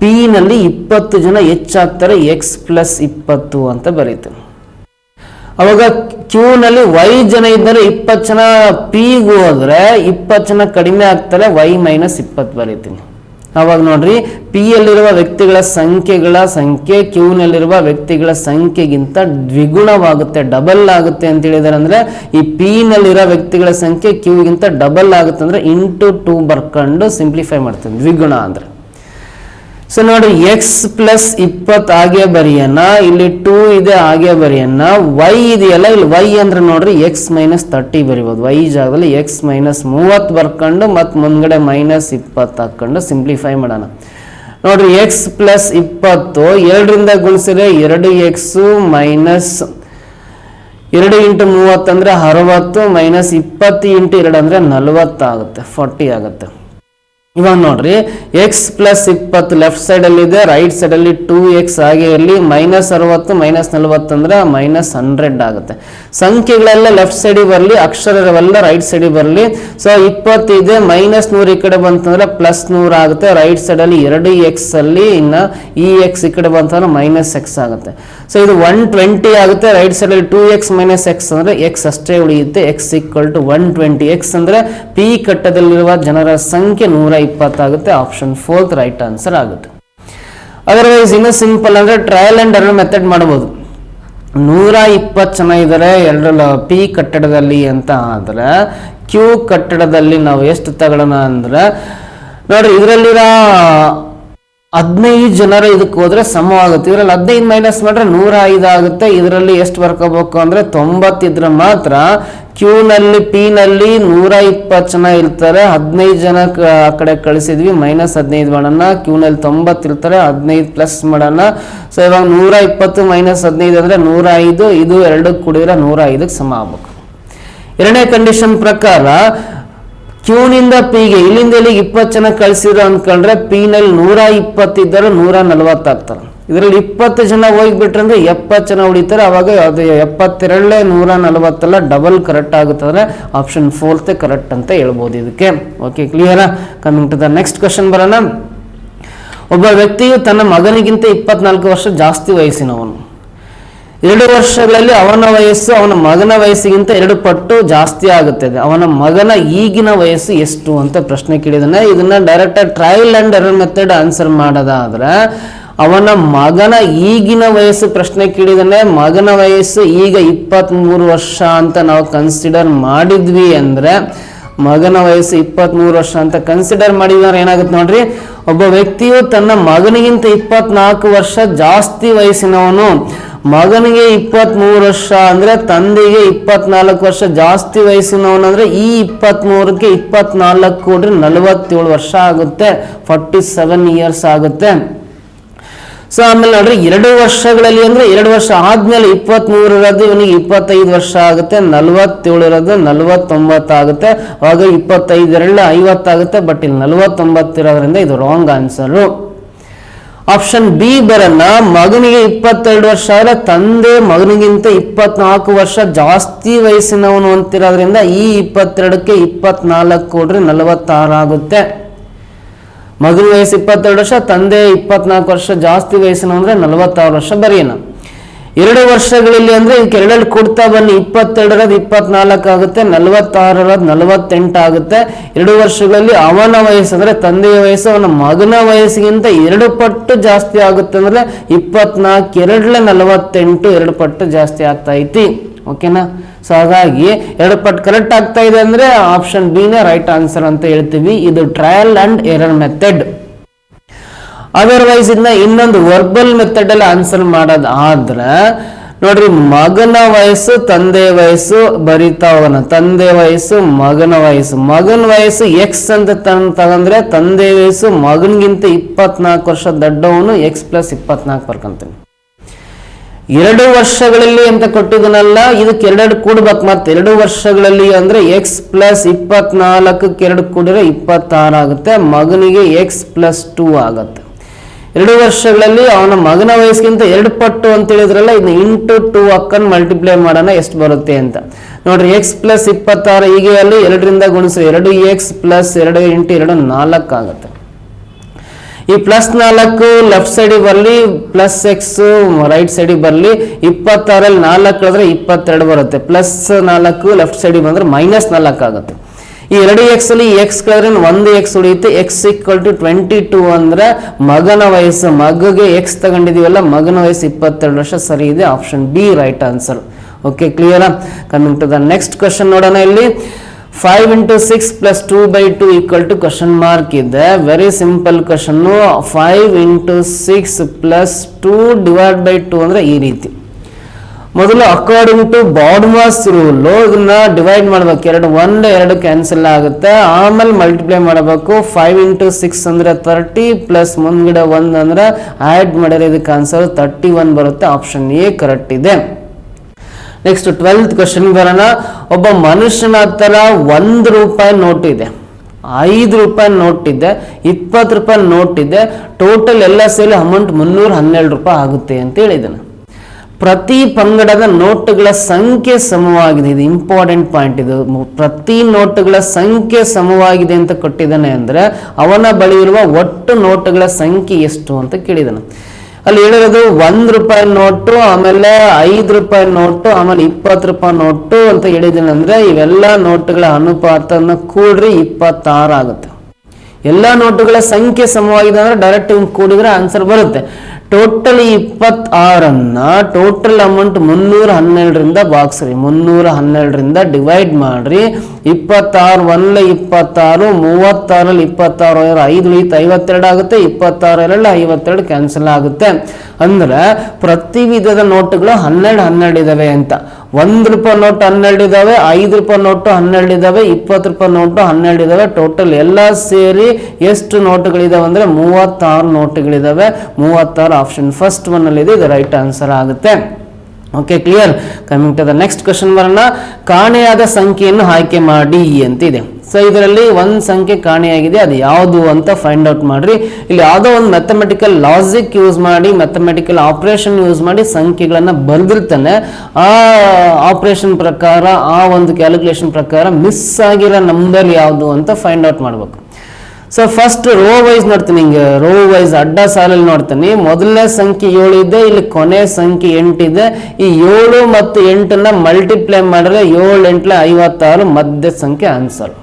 ಪಿ ನಲ್ಲಿ 20 ಜನ ಹೆಚ್ಚಾಗ್ತಾರೆ, x+20 ಅಂತ ಬರೀತೀವಿ. ಅವಾಗ ಕ್ಯೂ ನಲ್ಲಿ y ಜನ ಇದ್ದರೆ 20 ಜನ ಪಿಗೆ ಹೋದ್ರೆ 20 ಜನ ಕಡಿಮೆ ಆಗ್ತಾರೆ, y-20 ಬರೀತೀನಿ. ಅವಾಗ ನೋಡ್ರಿ ಪಿ ಯಲ್ಲಿರುವ ವ್ಯಕ್ತಿಗಳ ಸಂಖ್ಯೆ ಕ್ಯೂ ನಲ್ಲಿರುವ ವ್ಯಕ್ತಿಗಳ ಸಂಖ್ಯೆಗಿಂತ ದ್ವಿಗುಣವಾಗುತ್ತೆ, ಡಬಲ್ ಆಗುತ್ತೆ ಅಂತ ಹೇಳಿದಾರೆ. ಅಂದ್ರೆ ಈ ಪಿ ನಲ್ಲಿರೋ ವ್ಯಕ್ತಿಗಳ ಸಂಖ್ಯೆ ಕ್ಯೂ ಗಿಂತ ಡಬಲ್ ಆಗುತ್ತೆ ಅಂದ್ರೆ ಇಂಟು 2 ಬರ್ಕೊಂಡು ಸಿಂಪ್ಲಿಫೈ ಮಾಡ್ತೀನಿ, ದ್ವಿಗುಣ ಅಂದ್ರೆ. ಸೊ ನೋಡಿ x+20 ಹಾಗೆ ಬರೆಯೋಣ, ಇಲ್ಲಿ 2 ಇದೆ ಹಾಗೆ ಬರೆಯೋಣ. y ಇದೆಯಲ್ಲ, ಇಲ್ಲಿ y ಅಂದ್ರೆ ನೋಡ್ರಿ x-30 ಬರಿಬೋದು. y ಜಾಗದಲ್ಲಿ x-30 ಬರ್ಕೊಂಡು ಮತ್ತೆ ಮುಂದ್ಗಡೆ -20 ಹಾಕೊಂಡು ಸಿಂಪ್ಲಿಫೈ ಮಾಡೋಣ. ನೋಡ್ರಿ x+20 2ರಿಂದ ಗುಣಿಸಿದ್ರೆ 2x ಮೈನಸ್ 2 × 30 ಅಂದ್ರೆ 60 ಮೈನಸ್ 20 × 2 ಅಂದ್ರೆ 40 ಆಗುತ್ತೆ, 40 ಆಗುತ್ತೆ. ಇವಾಗ ನೋಡ್ರಿ x+20 ಲೆಫ್ಟ್ ಸೈಡ್ ಅಲ್ಲಿ ಇದೆ, ರೈಟ್ ಸೈಡ್ ಅಲ್ಲಿ 2x ಹಾಗೆ ಇರಲಿ, -60 -40 ಅಂದ್ರೆ -100 ಆಗುತ್ತೆ. ಸಂಖ್ಯೆಗಳೆಲ್ಲ ಲೆಫ್ಟ್ ಸೈಡ್ ಬರಲಿ, ಅಕ್ಷರವೆಲ್ಲ ರೈಟ್ ಸೈಡ್ ಬರಲಿ. ಸೊ 20 ಇದೆ, -100 ಈ ಕಡೆ ಬಂತಂದ್ರೆ +100 ಆಗುತ್ತೆ. ರೈಟ್ ಸೈಡ್ ಅಲ್ಲಿ 2x ಅಲ್ಲಿ ಇನ್ನ ಈ x ಈ ಕಡೆ ಬಂತಂದ್ರೆ -x ಆಗುತ್ತೆ. ಸೊ ಇದು 120 ಆಗುತ್ತೆ. ರೈಟ್ ಸೈಡ್ ಅಲ್ಲಿ 2x - x ಅಂದ್ರೆ x ಅಷ್ಟೇ ಉಳಿಯುತ್ತೆ, x = 120. x ಅಂದ್ರೆ ಪಿ ಕಟ್ಟದಲ್ಲಿರುವ ಜನರ ಸಂಖ್ಯೆ 120 ಆಗುತ್ತೆ. ಆಪ್ಷನ್ 4 ರೈಟ್ ಆನ್ಸರ್ ಆಗುತ್ತೆ. ಅದರ್ವೈಸ್ ಇನ್ನು ಸಿಂಪಲ್ ಅಂದ್ರೆ ಟ್ರಯಲ್ ಅಂಡ್ ಎರರ್ ಮೆಥಡ್ ಮಾಡಬಹುದು. 120 ಜನ ಇದ್ದಾರೆ ಪಿ ಕಟ್ಟಡದಲ್ಲಿ ಅಂತ ಆದ್ರೆ ಕ್ಯೂ ಕಟ್ಟಡದಲ್ಲಿ ನಾವು ಎಷ್ಟು ತಗೊಳ್ಳೋಣ ಅಂದ್ರೆ ನೋಡ್ರಿ ಇದರಲ್ಲಿರೋ 15 ಜನರು ಇದಕ್ಕೆ ಹೋದ್ರೆ ಸಮವಾಗುತ್ತೆ. ಇದರಲ್ಲಿ 15 ಮೈನಸ್ ಮಾಡಿದ್ರೆ 105 ಆಗುತ್ತೆ. ಇದರಲ್ಲಿ ಎಷ್ಟು ಬರ್ಕೋಬೇಕು ಅಂದ್ರೆ 90 ಇದ್ರೆ ಮಾತ್ರ ಕ್ಯೂ ನಲ್ಲಿ ಪಿ ನಲ್ಲಿ 120 ಜನ ಇರ್ತಾರೆ, 15 ಜನ ಆ ಕಡೆ ಕಳಿಸಿದ್ವಿ, -15 ಮಾಡೋಣ. ಕ್ಯೂ ನಲ್ಲಿ 90 ಇರ್ತಾರೆ, 15 ಪ್ಲಸ್ ಮಾಡೋಣ. ಸೊ ಇವಾಗ 120 - 15 ಅಂದ್ರೆ 105, ಇದು 2 ಕೂಡಿದ್ರೆ 105ಕ್ಕೆ ಸಮ ಆಗ್ಬೇಕು. ಎರಡನೇ ಕಂಡೀಷನ್ ಪ್ರಕಾರ ಕ್ಯೂ ನಿಂದ ಪಿಗೆ ಇಲ್ಲಿಂದ ಇಲ್ಲಿಗೆ 20 ಜನ ಕಳಿಸಿದ್ರು ಅಂದ್ಕೊಂಡ್ರೆ ಪಿ ನಲ್ಲಿ 120 ಇದ್ದರೆ 140 ಆಗ್ತಾರೆ. ಇದರಲ್ಲಿ 20 ಜನ ಹೋಗ್ಬಿಟ್ರೆ ಅಂದ್ರೆ 70 ಜನ ಉಳಿತಾರೆ. ಅವಾಗ ಅದು 72 140 ಡಬಲ್ ಕರೆಕ್ಟ್ ಆಗುತ್ತದೆ. ಆಪ್ಷನ್ 4 ಕರೆಕ್ಟ್ ಅಂತ ಹೇಳ್ಬೋದು ಇದಕ್ಕೆ. ಓಕೆ, ಕ್ಲಿಯರಾ? Coming to the next question ಬರೋಣ. ಒಬ್ಬ ವ್ಯಕ್ತಿಯು ತನ್ನ ಮಗನಿಗಿಂತ 24 ವರ್ಷ ಜಾಸ್ತಿ ವಯಸ್ಸಿನವನು. 2 ವರ್ಷಗಳಲ್ಲಿ ಅವನ ವಯಸ್ಸು ಅವನ ಮಗನ ವಯಸ್ಸಿಗಿಂತ 2 ಪಟ್ಟು ಜಾಸ್ತಿ ಆಗುತ್ತದೆ. ಅವನ ಮಗನ ಈಗಿನ ವಯಸ್ಸು ಎಷ್ಟು ಅಂತ ಪ್ರಶ್ನೆ ಕೇಳಿದಾನೆ. ಇದನ್ನ direct trial and error method answer ಮಾಡೋದಾದ್ರೆ ಅವನ ಮಗನ ಈಗಿನ ವಯಸ್ಸು ಪ್ರಶ್ನೆ ಕೇಳಿದಾನೆ. ಮಗನ ವಯಸ್ಸು ಈಗ 23 ವರ್ಷ ಅಂತ ನಾವು ಕನ್ಸಿಡರ್ ಮಾಡಿದ್ವಿ ಅಂದ್ರೆ ಮಗನ ವಯಸ್ಸು 23 ವರ್ಷ ಅಂತ ಕನ್ಸಿಡರ್ ಮಾಡಿದ್ರೆ ಏನಾಗುತ್ತೆ ನೋಡ್ರಿ, ಒಬ್ಬ ವ್ಯಕ್ತಿಯು ತನ್ನ ಮಗನಿಗಿಂತ 24 ವರ್ಷ ಜಾಸ್ತಿ ವಯಸ್ಸಿನವನು. ಮಗನಿಗೆ 23 ವರ್ಷ ಅಂದ್ರೆ ತಂದೆಗೆ 24 ವರ್ಷ ಜಾಸ್ತಿ ವಯಸ್ಸಿನವನು ಅಂದ್ರೆ ಈ 23ಕ್ಕೆ 24 ಕೂಡ್ರೆ 47 ವರ್ಷ ಆಗುತ್ತೆ, 47 ಇಯರ್ಸ್ ಆಗುತ್ತೆ. ಸೊ ಆಮೇಲೆ ನೋಡ್ರಿ 2 ವರ್ಷಗಳಲ್ಲಿ ಅಂದ್ರೆ 2 ವರ್ಷ ಆದ್ಮೇಲೆ 23 ಇರೋದು ಇವನಿಗೆ 25 ವರ್ಷ ಆಗುತ್ತೆ, 47 ಇರೋದು 49 ಆಗುತ್ತೆ. ಅವಾಗ 25 50 ಆಗುತ್ತೆ. ಬಟ್ ಇಲ್ಲಿ 49 ಇರೋದ್ರಿಂದ ಇದು ರಾಂಗ್ ಆನ್ಸರ್. ಆಪ್ಷನ್ ಬಿ ಬರೋಣ. ಮಗನಿಗೆ 22 ವರ್ಷ ಆದ್ರೆ ತಂದೆ ಮಗನಿಗಿಂತ 24 ವರ್ಷ ಜಾಸ್ತಿ ವಯಸ್ಸಿನವನು ಅಂತಿರೋದ್ರಿಂದ ಈ 22ಕ್ಕೆ 24 ಕೂಡ್ರೆ 46 ಆಗುತ್ತೆ. ಮಗನ ವಯಸ್ಸು 22 ವರ್ಷ, ತಂದೆ 24 ವರ್ಷ ಜಾಸ್ತಿ ವಯಸ್ಸಿನ ಅಂದ್ರೆ 46 ವರ್ಷ ಬರೆಯೋಣ. 2 ವರ್ಷಗಳಲ್ಲಿ ಅಂದ್ರೆ ಇದಕ್ಕೆ 2 ಕೊಡ್ತಾ ಬನ್ನಿ. 22 24 ಆಗುತ್ತೆ, 46 48 ಆಗುತ್ತೆ. 2 ವರ್ಷಗಳಲ್ಲಿ ಅವನ ವಯಸ್ಸು ಅಂದ್ರೆ ತಂದೆಯ ವಯಸ್ಸು ಅವನ ಮಗನ ವಯಸ್ಸಿಗಿಂತ 2 ಪಟ್ಟು ಜಾಸ್ತಿ ಆಗುತ್ತೆ ಅಂದ್ರೆ 24 2 48 2 ಪಟ್ಟು ಜಾಸ್ತಿ ಆಗ್ತಾ ಐತಿ. ಓಕೆನಾ? ಸೊ ಹಾಗಾಗಿ 2 ಪಟ್ಟು ಕರೆಕ್ಟ್ ಆಗ್ತಾ ಇದೆ ಅಂದ್ರೆ ಆಪ್ಷನ್ ಬಿ ನೇ ರೈಟ್ ಆನ್ಸರ್ ಅಂತ ಹೇಳ್ತೀವಿ. ಇದು trial and error method. Otherwise ಇದನ್ನ ಇನ್ನೊಂದು ವರ್ಬಲ್ ಮೆಥಡ್ ಅಲ್ಲಿ ಆನ್ಸರ್ ಮಾಡೋದು ಆದ್ರೆ ನೋಡ್ರಿ, ಮಗನ ವಯಸ್ಸು ತಂದೆ ವಯಸ್ಸು ಬರಿತಾ ಹೋಗೋಣ. ತಂದೆ ವಯಸ್ಸು ಮಗನ ವಯಸ್ಸು, ಮಗನ ವಯಸ್ಸು ಎಕ್ಸ್ ಅಂತ ತಗಂದ್ರೆ ತಂದೆ ವಯಸ್ಸು ಮಗನಿಗಿಂತ 24 ವರ್ಷ ದೊಡ್ಡವನು, x+24 ಬರ್ಕೊಂತೀನಿ. 2 ವರ್ಷಗಳಲ್ಲಿ ಅಂತ ಕೊಟ್ಟಿದ್ದನಲ್ಲ, ಇದಕ್ಕೆ ಎರಡೆರಡು ಕೂಡ್ಬೇಕು. ಮತ್ತೆ 2 ವರ್ಷಗಳಲ್ಲಿ ಅಂದ್ರೆ ಎಕ್ಸ್ ಪ್ಲಸ್ 24 2 ಕೂಡಿದ್ರೆ 26 ಆಗುತ್ತೆ. ಮಗನಿಗೆ ಎಕ್ಸ್ ಪ್ಲಸ್ 2 ಆಗುತ್ತೆ. 2 ವರ್ಷಗಳಲ್ಲಿ ಅವನ ಮಗನ ವಯಸ್ಸಿಗಿಂತ 2 ಪಟ್ಟು ಅಂತ ಹೇಳಿದ್ರಲ್ಲ, ಇದನ್ನ ಇಂಟು 2 ಹಾಕೊಂಡು ಮಲ್ಟಿಪ್ಲೈ ಮಾಡೋಣ ಎಷ್ಟು ಬರುತ್ತೆ ಅಂತ ನೋಡ್ರಿ. ಎಕ್ಸ್ ಪ್ಲಸ್ 26 ಹೀಗೆ ಅಲ್ಲಿ 2ರಿಂದ ಗುಣಿಸ್ರಿ, 2x ಪ್ಲಸ್ 2 ಇಂಟು 2 4 ಆಗುತ್ತೆ. ಈ ಪ್ಲಸ್ 4 ಲೆಫ್ಟ್ ಸೈಡಿಗೆ ಬರಲಿ, ಪ್ಲಸ್ ಎಕ್ಸ್ ರೈಟ್ ಸೈಡಿಗೆ ಬರಲಿ. 26ರಲ್ಲಿ 4 ಕಳೆದ್ರೆ 22 ಬರುತ್ತೆ. ಪ್ಲಸ್ 4 ಲೆಫ್ಟ್ ಸೈಡಿಗೆ ಬಂದ್ರೆ ಮೈನಸ್ 4 ಆಗುತ್ತೆ. ಈ 2x ಅಲ್ಲಿ ಎಕ್ಸ್ ಕಳೆದ್ರೆ 1x ಉಳಿಯುತ್ತೆ. ಎಕ್ಸ್ ಈಕ್ವಲ್ ಟು 22 ಅಂದ್ರೆ ಮಗನ ವಯಸ್ಸು, ಮಗಗೆ ಎಕ್ಸ್ ತಗೊಂಡಿದೀವಲ್ಲ, ಮಗನ ವಯಸ್ಸು 22 ವರ್ಷ. ಸರಿ ಇದೆ, option B right answer. Okay, ಕ್ಲಿಯರಾ? Coming to the next question ನೋಡೋಣ. ಇಲ್ಲಿ 5 into 6 plus 2/2 equal to question mark ಇದೆ. Very simple question. 5 into 6 plus 2 divided by 2 ಅಂದ್ರೆ ಈ ರೀತಿ. ಮೊದಲು ಅಕಾರ್ಡಿಂಗ್ ಟು ಬಾಡ್ಮಾಸ್ ರೂಲ್ ಇದನ್ನ ಡಿವೈಡ್ ಮಾಡ್ಬೇಕು. 2 ಕ್ಯಾನ್ಸಲ್ ಆಗುತ್ತೆ. ಆಮೇಲೆ ಮಲ್ಟಿಪ್ಲೈ ಮಾಡಬೇಕು. 5 into 6 ಅಂದ್ರೆ 30 ಪ್ಲಸ್ ಮುಂದ್ಗಡೆ 1 ಅಂದ್ರೆ ಆಡ್ ಮಾಡಿದ್ರೆ ಇದಕ್ಕೆ ಆನ್ಸರ್ 31 ಬರುತ್ತೆ. ಆಪ್ಷನ್ ಎ ಕರೆಕ್ಟ್ ಇದೆ. ನೆಕ್ಸ್ಟ್ 12th ಕ್ವಶನ್ ಬರೋಣ. ಒಬ್ಬ ಮನುಷ್ಯನ ಹತ್ರ 1 ರೂಪಾಯಿ ನೋಟ್ ಇದೆ, 5 ರೂಪಾಯಿ ನೋಟ್ ಇದೆ, 20 ರೂಪಾಯಿ ನೋಟ್ ಇದೆ. ಟೋಟಲ್ ಎಲ್ಲ ಸೇರಿ ಅಮೌಂಟ್ 312 ರೂಪಾಯಿ ಆಗುತ್ತೆ ಅಂತ ಹೇಳಿದ್ದಾನೆ. ಪ್ರತಿ ಪಂಗಡದ ನೋಟುಗಳ ಸಂಖ್ಯೆ ಸಮವಾಗಿದೆ. ಇದು ಇಂಪಾರ್ಟೆಂಟ್ ಪಾಯಿಂಟ್. ಇದು ಪ್ರತಿ ನೋಟುಗಳ ಸಂಖ್ಯೆ ಸಮವಾಗಿದೆ ಅಂತ ಕೊಟ್ಟಿದ್ದಾನೆ ಅಂದ್ರೆ ಅವನ ಬಳಿ ಇರುವ ಒಟ್ಟು ನೋಟುಗಳ ಸಂಖ್ಯೆ ಎಷ್ಟು ಅಂತ ಕೇಳಿದಾನೆ. ಅಲ್ಲಿ ಹೇಳಿರೋದು 1 ರೂಪಾಯಿ ನೋಟು, ಆಮೇಲೆ 5 ರೂಪಾಯಿ ನೋಟು, ಆಮೇಲೆ 20 ರೂಪಾಯಿ ನೋಟು ಅಂತ ಹೇಳಿದ್ದೇನೆ. ಅಂದ್ರೆ ಇವೆಲ್ಲ ನೋಟುಗಳ ಅನುಪಾತನ ಕೂಡ್ರಿ 26 ಆಗುತ್ತೆ. ಎಲ್ಲ ನೋಟುಗಳ ಸಂಖ್ಯೆ ಸಮವಾಗಿದೆ ಅಂದ್ರೆ ಡೈರೆಕ್ಟ್ ಕೂಡಿದ್ರೆ ಆನ್ಸರ್ ಬರುತ್ತೆ. ಟೋಟಲ್ 26ಅನ್ನ ಟೋಟಲ್ ಅಮೌಂಟ್ 312ರಿಂದ ಬಾಕ್ಸ್ರಿ, 312ರಿಂದ ಡಿವೈಡ್ ಮಾಡ್ರಿ. 26 1 26, 36ರಲ್ಲಿ 26 5 ಉಳಿತು 52 ಆಗುತ್ತೆ. 26 52 ಕ್ಯಾನ್ಸಲ್ ಆಗುತ್ತೆ. ಅಂದ್ರೆ ಪ್ರತಿ ವಿಧದ ನೋಟುಗಳು 12 ಇದಾವೆ ಅಂತ. 1 ರೂಪಾಯಿ ನೋಟ್ 12 ಇದಾವೆ, 5 ರೂಪಾಯಿ ನೋಟು 12 ಇದಾವೆ, 20 ರೂಪಾಯಿ ನೋಟು 12 ಇದಾವೆ. ಟೋಟಲ್ ಎಲ್ಲ ಸೇರಿ ಎಷ್ಟು ನೋಟುಗಳಿದಾವೆ ಅಂದ್ರೆ 36 ನೋಟುಗಳಿದಾವೆ. 36 ಆಪ್ಷನ್ ಫಸ್ಟ್ ಒನ್ ಅಲ್ಲಿ ಇದೆ. ಇದು ರೈಟ್ ಆನ್ಸರ್ ಆಗುತ್ತೆ. Okay, clear? Coming to the next question ಬರೋಣ. ಕಾಣೆಯಾದ ಸಂಖ್ಯೆಯನ್ನು ಆಯ್ಕೆ ಮಾಡಿ ಅಂತ ಇದೆ. ಸೊ ಇದರಲ್ಲಿ ಒಂದು ಸಂಖ್ಯೆ ಕಾಣೆಯಾಗಿದೆ, ಅದು ಯಾವುದು ಅಂತ ಫೈಂಡ್ ಔಟ್ ಮಾಡ್ರಿ. ಇಲ್ಲಿ ಯಾವುದೋ ಒಂದು ಮ್ಯಾಥಮೆಟಿಕಲ್ ಲಾಜಿಕ್ ಯೂಸ್ ಮಾಡಿ, ಮ್ಯಾಥಮೆಟಿಕಲ್ ಆಪರೇಷನ್ ಯೂಸ್ ಮಾಡಿ ಸಂಖ್ಯೆಗಳನ್ನ ಬರೆದಿರ್ತಾನೆ. ಆ ಆಪರೇಷನ್ ಪ್ರಕಾರ, ಆ ಒಂದು ಕ್ಯಾಲ್ಕುಲೇಷನ್ ಪ್ರಕಾರ ಮಿಸ್ ಆಗಿರೋ ನಂಬರ್ ಯಾವುದು ಅಂತ ಫೈಂಡ್ ಔಟ್ ಮಾಡ್ಬೇಕು. ಸೊ ಫಸ್ಟ್ ರೋ ವೈಸ್ ನೋಡ್ತೀನಿ. ಹಿಂಗೆ ರೋ ವೈಸ್ ಅಡ್ಡ ಸಾಲಲ್ಲಿ ನೋಡ್ತೀನಿ. ಮೊದಲನೇ ಸಂಖ್ಯೆ 7 ಇದೆ, ಇಲ್ಲಿ ಕೊನೆ ಸಂಖ್ಯೆ 8 ಇದೆ. ಈ 7 ಮತ್ತು 8ನ್ನ ಮಲ್ಟಿಪ್ಲೈ ಮಾಡಿದ್ರೆ 7 8 56 ಮಧ್ಯ ಸಂಖ್ಯೆ ಆನ್ಸರ್.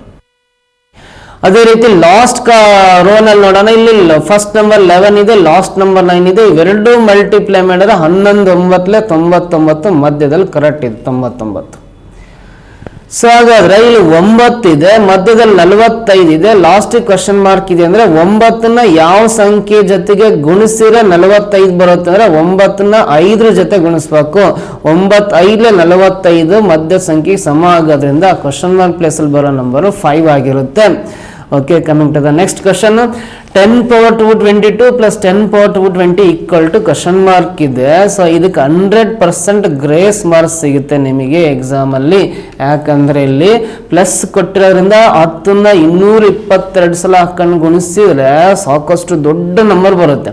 ಅದೇ ರೀತಿ ಲಾಸ್ಟ್ ರೋನಲ್ಲಿ ನೋಡೋಣ. ಇಲ್ಲಿ ಫಸ್ಟ್ ನಂಬರ್ 11 ಇದೆ, ಲಾಸ್ಟ್ ನಂಬರ್ 9 ಇದೆ. ಇವೆರಡು ಮಲ್ಟಿಪ್ಲೈ ಮಾಡಿದ್ರೆ 11 9 99 ಮಧ್ಯದಲ್ಲಿ ಕರೆಕ್ಟ್ ಇದೆ 99. ಸೊ ಹಾಗಾದ್ರೆ ಇಲ್ಲಿ 9 ಇದೆ, ಮಧ್ಯದಲ್ಲಿ 45 ಇದೆ, ಲಾಸ್ಟ್ ಕ್ವಶನ್ ಮಾರ್ಕ್ ಇದೆ. ಅಂದ್ರೆ 9ನ್ನ ಯಾವ ಸಂಖ್ಯೆ ಜೊತೆಗೆ ಗುಣಿಸಿದ್ರೆ 45 ಬರುತ್ತೆ ಅಂದ್ರೆ 9ನ್ನ 5 ಜೊತೆ ಗುಣಿಸ್ಬೇಕು. 9 5 45 ಮಧ್ಯ ಸಂಖ್ಯೆ ಸಮ ಆಗೋದ್ರಿಂದ ಕ್ವಶನ್ ಮಾರ್ಕ್ ಪ್ಲೇಸ್ ಅಲ್ಲಿ ಬರೋ ನಂಬರ್ 5 ಆಗಿರುತ್ತೆ. Okay, coming to the next question. 10 power 222 plus 10 power 220 equal to question mark ಇದೆ. ಸೊ ಇದಕ್ಕೆ 100% ಗ್ರೇಸ್ ಮಾರ್ಕ್ಸ್ ಸಿಗುತ್ತೆ ನಿಮಗೆ ಎಕ್ಸಾಮ್ ಅಲ್ಲಿ. ಯಾಕಂದ್ರೆ ಇಲ್ಲಿ ಪ್ಲಸ್ ಕೊಟ್ಟಿರೋದ್ರಿಂದ 10ನ್ನ 222 ಸಲ ಹಾಕೊಂಡು ಗುಣಿಸಿದ್ರೆ ಸಾಕಷ್ಟು ದೊಡ್ಡ ನಂಬರ್ ಬರುತ್ತೆ.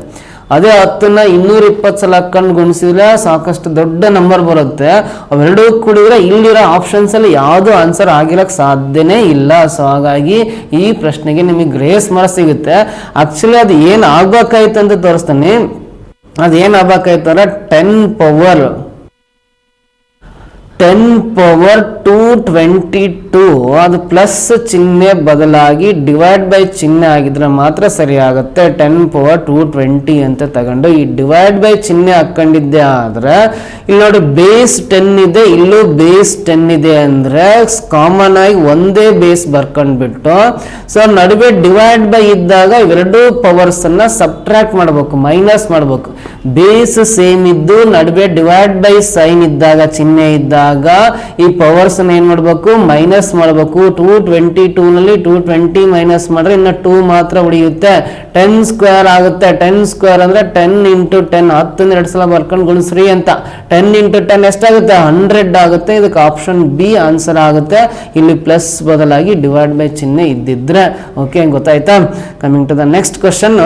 ಅದೇ 10ನ್ನ 220 ಸಲ ಹಾಕೊಂಡು ಗುಣಿಸಿದ್ರೆ ಸಾಕಷ್ಟು ದೊಡ್ಡ ನಂಬರ್ ಬರುತ್ತೆ. ಅವೆರಡೂ ಕೂಡಿದ್ರೆ ಇಲ್ಲಿರೋ ಆಪ್ಷನ್ಸ್ ಅಲ್ಲಿ ಯಾವುದು ಆನ್ಸರ್ ಆಗಿರಕ್ ಸಾಧ್ಯನೇ ಇಲ್ಲ. ಸೊ ಹಾಗಾಗಿ ಈ ಪ್ರಶ್ನೆಗೆ ನಿಮಗೆ ಗ್ರೇಸ್ ಮಾರ್ಕ್ಸ್ ಸಿಗುತ್ತೆ. ಆಕ್ಚುಲಿ ಅದು ಏನ್ ಆಗ್ಬೇಕಾಯ್ತು ಅಂತ ತೋರಿಸ್ತಾನೆ. ಅದೇನ್ ಆಗ್ಬೇಕಾಯ್ತು ಅಂದ್ರೆ 10 power 222 ಅದು ಪ್ಲಸ್ ಚಿಹ್ನೆ ಬದಲಾಗಿ ಡಿವೈಡ್ ಬೈ ಚಿಹ್ನೆ ಆಗಿದ್ರೆ ಮಾತ್ರ ಸರಿ ಆಗುತ್ತೆ. 10 power 220 ಅಂತ ತಗೊಂಡು ಈ ಡಿವೈಡ್ ಬೈ ಚಿಹ್ನೆ ಹಾಕೊಂಡಿದ್ದೆ ಆದ್ರೆ ಇಲ್ಲಿ ನೋಡಿ ಬೇಸ್ 10 ಇದೆ, ಇಲ್ಲೂ ಬೇಸ್ 10 ಇದೆ. ಅಂದ್ರೆ ಕಾಮನ್ ಆಗಿ ಒಂದೇ ಬೇಸ್ ಬರ್ಕೊಂಡ್ಬಿಟ್ಟು ಸೊ ನಡುವೆ ಡಿವೈಡ್ ಬೈ ಇದ್ದಾಗ ಇವೆರಡು ಪವರ್ಸ್ ಅನ್ನ ಸಬ್ಟ್ರಾಕ್ಟ್ ಮಾಡಬೇಕು, ಮೈನಸ್ ಮಾಡಬೇಕು. ಬೇಸ್ ಸೇಮ್ ಇದ್ದು ನಡುವೆ ಡಿವೈಡ್ ಬೈ ಸೈನ್ ಇದ್ದಾಗ, ಚಿಹ್ನೆ ಇದ್ದಾಗ ಬಂದಾಗ ಈ ಪವರ್ಸ್ ಏನ್ ಮಾಡಬೇಕು, ಮೈನಸ್ ಮಾಡಬೇಕು. 222 ನಲ್ಲಿ 220 ಮೈನಸ್ ಮಾಡಿದ್ರೆ ಇನ್ನು 2 ಮಾತ್ರ ಉಳಿಯುತ್ತೆ. 10 ಸ್ಕ್ವೇರ್ ಆಗುತ್ತೆ. 10 ಸ್ಕ್ವೇರ್ ಅಂದ್ರೆ 10 ಇಂಟು 10, 10 2 ಸಲ ಬರ್ಕೊಂಡು ಗುಣಿಸ್ರಿ ಅಂತ. 10 ಇಂಟು 10 ಎಷ್ಟಾಗುತ್ತೆ, 100 ಆಗುತ್ತೆ. ಇದಕ್ಕೆ ಆಪ್ಷನ್ ಬಿ ಆನ್ಸರ್ ಆಗುತ್ತೆ. ಇಲ್ಲಿ ಪ್ಲಸ್ ಬದಲಾಗಿ ಡಿವೈಡ್ ಬೈ ಚಿಹ್ನೆ ಇದ್ದಿದ್ರೆ. ಓಕೆ, ಗೊತ್ತಾಯ್ತಾ? Coming to the next question.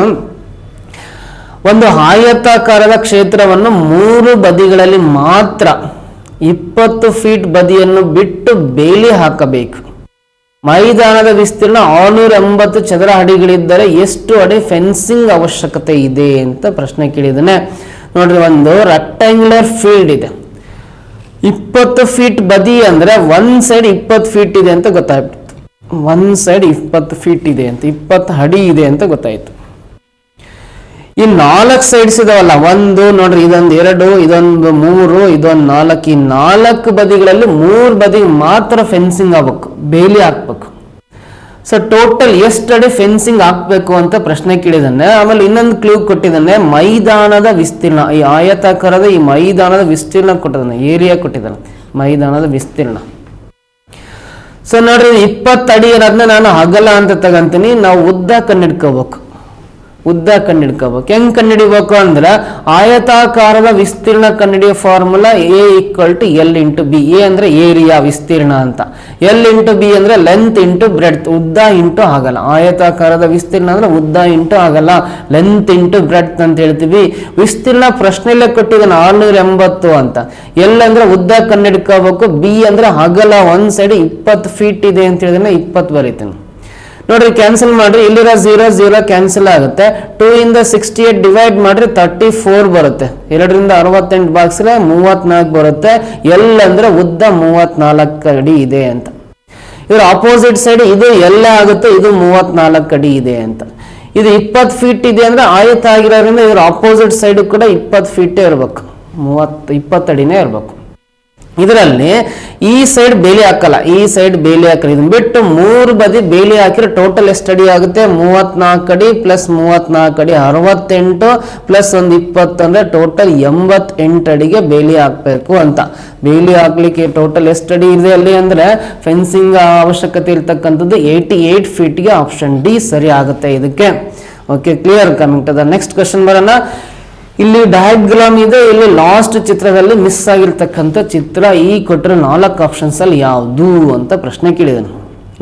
ಒಂದು ಆಯತಾಕಾರದ ಕ್ಷೇತ್ರವನ್ನು 3 ಬದಿಗಳಲ್ಲಿ ಮಾತ್ರ 20 ಫೀಟ್ ಬದಿಯನ್ನು ಬಿಟ್ಟು ಬೇಲಿ ಹಾಕಬೇಕು. ಮೈದಾನದ ವಿಸ್ತೀರ್ಣ 680 ಚದರ ಅಡಿಗಳಿದ್ದರೆ ಎಷ್ಟು ಅಡಿ ಫೆನ್ಸಿಂಗ್ ಅವಶ್ಯಕತೆ ಇದೆ ಅಂತ ಪ್ರಶ್ನೆ ಕೇಳಿದ್ದಾನೆ. ನೋಡ್ರಿ, ಒಂದು ರೆಕ್ಟಾಂಗ್ಯುಲರ್ ಫೀಲ್ಡ್ ಇದೆ. 20 ಫೀಟ್ ಬದಿ ಅಂದ್ರೆ ಒಂದ್ ಸೈಡ್ 20 ಫೀಟ್ ಇದೆ ಅಂತ ಗೊತ್ತಾಗ್ಬಿಡ್ತು. ಒಂದ್ ಸೈಡ್ 20 ಫೀಟ್ ಇದೆ ಅಂತ, 20 ಅಡಿ ಇದೆ ಅಂತ ಗೊತ್ತಾಯ್ತು. ಈ 4 ಸೈಡ್ಸ್ ಇದಾವಲ್ಲ, ಒಂದು ನೋಡ್ರಿ, ಇದೊಂದು 2, ಇದೊಂದು 3, ಇದೊಂದು 4. ಈ 4 ಬದಿಗಳಲ್ಲಿ 3 ಬದಿಗೆ ಮಾತ್ರ ಫೆನ್ಸಿಂಗ್ ಆಗ್ಬೇಕು, ಬೇಲಿ ಹಾಕ್ಬೇಕು. ಸೊ ಟೋಟಲ್ ಎಷ್ಟಡಿ ಫೆನ್ಸಿಂಗ್ ಹಾಕ್ಬೇಕು ಅಂತ ಪ್ರಶ್ನೆ ಕೇಳಿದಾನೆ. ಆಮೇಲೆ ಇನ್ನೊಂದು ಕ್ಲೂ ಕೊಟ್ಟಿದ್ದಾನೆ, ಮೈದಾನದ ವಿಸ್ತೀರ್ಣ. ಈ ಆಯತಾಕಾರದ ಈ ಮೈದಾನದ ವಿಸ್ತೀರ್ಣ ಕೊಟ್ಟಿದ್ದಾನೆ, ಏರಿಯಾ ಕೊಟ್ಟಿದ್ದಾನೆ, ಮೈದಾನದ ವಿಸ್ತೀರ್ಣ. ಸೊ ನೋಡ್ರಿ, 20 ಅಡಿ ಇರೋದನ್ನ ನಾನು ಅಗಲ ಅಂತ ತಗಂತೀನಿ. ನಾವು ಉದ್ದ ಕಂಡಿಡ್ಕೋಬೇಕು. ಉದ್ದ ಕಂಡಿಡ್ಕೋಬೇಕು. ಹೆಂಗ್ ಕಂಡಿಡಿಬೇಕು ಅಂದ್ರೆ, ಆಯತಾಕಾರದ ವಿಸ್ತೀರ್ಣ ಕಂಡಿಡಿಯೋ formula A = L × B. A ಅಂದ್ರೆ ಏರಿಯಾ, ವಿಸ್ತೀರ್ಣ ಅಂತ. L × B ಅಂದ್ರೆ ಲೆಂತ್ ಇಂಟು ಬ್ರೆಡ್ತ್, ಉದ್ದ ಇಂಟು ಅಗಲ. ಆಯತಾಕಾರದ ವಿಸ್ತೀರ್ಣ ಅಂದ್ರೆ ಉದ್ದ ಇಂಟು ಅಗಲ, ಲೆಂತ್ ಇಂಟು ಬ್ರೆಡ್ತ್ ಅಂತ ಹೇಳ್ತೀವಿ. ವಿಸ್ತೀರ್ಣ ಪ್ರಶ್ನೆಯಲ್ಲೇ ಕೊಟ್ಟಿದ್ದಾನೆ 680 ಅಂತ. L ಅಂದ್ರೆ ಉದ್ದ ಕಂಡಿಡ್ಕೋಬೇಕು, B ಅಂದ್ರೆ ಅಗಲ, ಒಂದ್ ಸೈಡ್ 20 ಫೀಟ್ ಇದೆ ಅಂತ ಹೇಳಿದ್ರೆ 20 ಬರೀತೀನಿ. ನೋಡ್ರಿ, ಕ್ಯಾನ್ಸಲ್ ಮಾಡ್ರಿ. ಇಲ್ಲಿರೋ 0 0 ಕ್ಯಾನ್ಸಲ್ ಆಗುತ್ತೆ. 2 ಇಂದ 68 ಡಿವೈಡ್ ಮಾಡ್ರಿ 34 ಬರುತ್ತೆ. 2 ರಿಂದ 68 ಭಾಗಿಸಿದ್ರೆ 34 ಬರುತ್ತೆ. ಎಲ್ ಅಂದ್ರೆ ಉದ್ದ 34 ಅಡಿ ಇದೆ ಅಂತ. ಇದ್ರ ಆಪೋಸಿಟ್ ಸೈಡ್ ಇದು ಎಲ್ಲ ಆಗುತ್ತೆ, ಇದು 34 ಅಡಿ ಇದೆ ಅಂತ. ಇದು 20 ಫೀಟ್ ಇದೆ ಅಂದ್ರೆ ಆಯತ ಆಗಿರೋದ್ರಿಂದ ಇದ್ರ ಆಪೋಸಿಟ್ ಸೈಡ್ ಕೂಡ 20 ಫೀಟ್ ಇರ್ಬೇಕು, 20 ಅಡಿನೇ ಇರ್ಬೇಕು. ಇದರಲ್ಲಿ ಈ ಸೈಡ್ ಬೇಲಿ ಹಾಕಲ್ಲ, ಈ ಸೈಡ್ ಬೇಲಿ ಹಾಕಲ್ಲ. ಇದನ್ನ ಬಿಟ್ಟು 3 ಬದಿ ಬೇಲಿ ಹಾಕಿದ್ರೆ ಟೋಟಲ್ ಎಷ್ಟು ಅಡಿ ಆಗುತ್ತೆ, 34 ಅಡಿ ಪ್ಲಸ್ 34 ಅಡಿ 68 ಪ್ಲಸ್ ಒಂದು 20 ಅಂದ್ರೆ ಟೋಟಲ್ 88 ಅಡಿಗೆ ಬೇಲಿ ಹಾಕ್ಬೇಕು ಅಂತ. ಬೇಲಿ ಹಾಕ್ಲಿಕ್ಕೆ ಟೋಟಲ್ ಎಷ್ಟು ಅಡಿ ಇದೆ ಅಲ್ಲಿ ಅಂದ್ರೆ ಫೆನ್ಸಿಂಗ್ ಅವಶ್ಯಕತೆ ಇರ್ತಕ್ಕಂಥದ್ದು 88 ಫೀಟ್ಗೆ ಆಪ್ಷನ್ ಡಿ ಸರಿ ಆಗುತ್ತೆ ಇದಕ್ಕೆ. Okay, clear. Coming to the next question ಬರೋಣ. ಇಲ್ಲಿ ಡಯಾಗ್ರಾಮ್ ಇದೆ. ಇಲ್ಲಿ ಲಾಸ್ಟ್ ಚಿತ್ರದಲ್ಲಿ ಮಿಸ್ ಆಗಿರ್ತಕ್ಕಂಥ ಚಿತ್ರ ಈ ಕೊಟ್ಟರೆ 4 ಆಪ್ಷನ್ಸ್ ಅಲ್ಲಿ ಯಾವುದು ಅಂತ ಪ್ರಶ್ನೆ ಕೇಳಿದನು.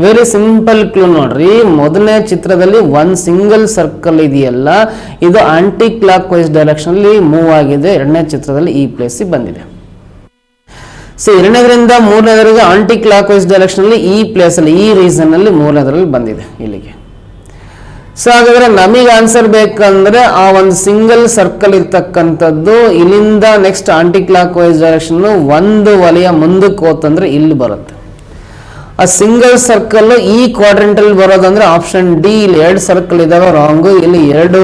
ವೆರಿ ಸಿಂಪಲ್ ಕ್ಲೂ ನೋಡ್ರಿ. ಮೊದಲನೇ ಚಿತ್ರದಲ್ಲಿ ಒಂದು ಸಿಂಗಲ್ ಸರ್ಕಲ್ ಇದೆಯಲ್ಲ, ಇದು ಆಂಟಿ ಕ್ಲಾಕ್ ವೈಸ್ ಡೈರೆಕ್ಷನ್ ಅಲ್ಲಿ ಮೂವ್ ಆಗಿದೆ. ಎರಡನೇ ಚಿತ್ರದಲ್ಲಿ ಈ ಪ್ಲೇಸ್ ಬಂದಿದೆ. ಸೊ ಎರಡನೇದರಿಂದ ಮೂರನೇದವರೆಗೆ ಆಂಟಿ ಕ್ಲಾಕ್ ವೈಸ್ ಡೈರೆಕ್ಷನ್ ಅಲ್ಲಿ ಈ ಪ್ಲೇಸ್ ಅಲ್ಲಿ, ಈ ರೀಸನ್ ಅಲ್ಲಿ ಮೂರನೇದರಲ್ಲಿ ಬಂದಿದೆ ಇಲ್ಲಿಗೆ. ಸೊ ಹಾಗಾದ್ರೆ ನಮಗೆ ಆನ್ಸರ್ ಬೇಕಂದ್ರೆ ಆ ಒಂದು ಸಿಂಗಲ್ ಸರ್ಕಲ್ ಇರ್ತಕ್ಕಂಥದ್ದು ಇಲ್ಲಿಂದ next anticlockwise direction ಒಂದು ವಲಯ ಮುಂದಕ್ಕೆ ಹೋತಂದ್ರೆ ಇಲ್ಲಿ ಬರುತ್ತೆ. ಆ ಸಿಂಗಲ್ ಸರ್ಕಲ್ ಈ ಕ್ವಾಡ್ರೆಂಟ್ ಅಲ್ಲಿ ಬರೋದಂದ್ರೆ ಆಪ್ಷನ್ ಡಿ. ಇಲ್ಲಿ 2 ಸರ್ಕಲ್ ಇದಾವೆ, ರಾಂಗು. ಇಲ್ಲಿ 2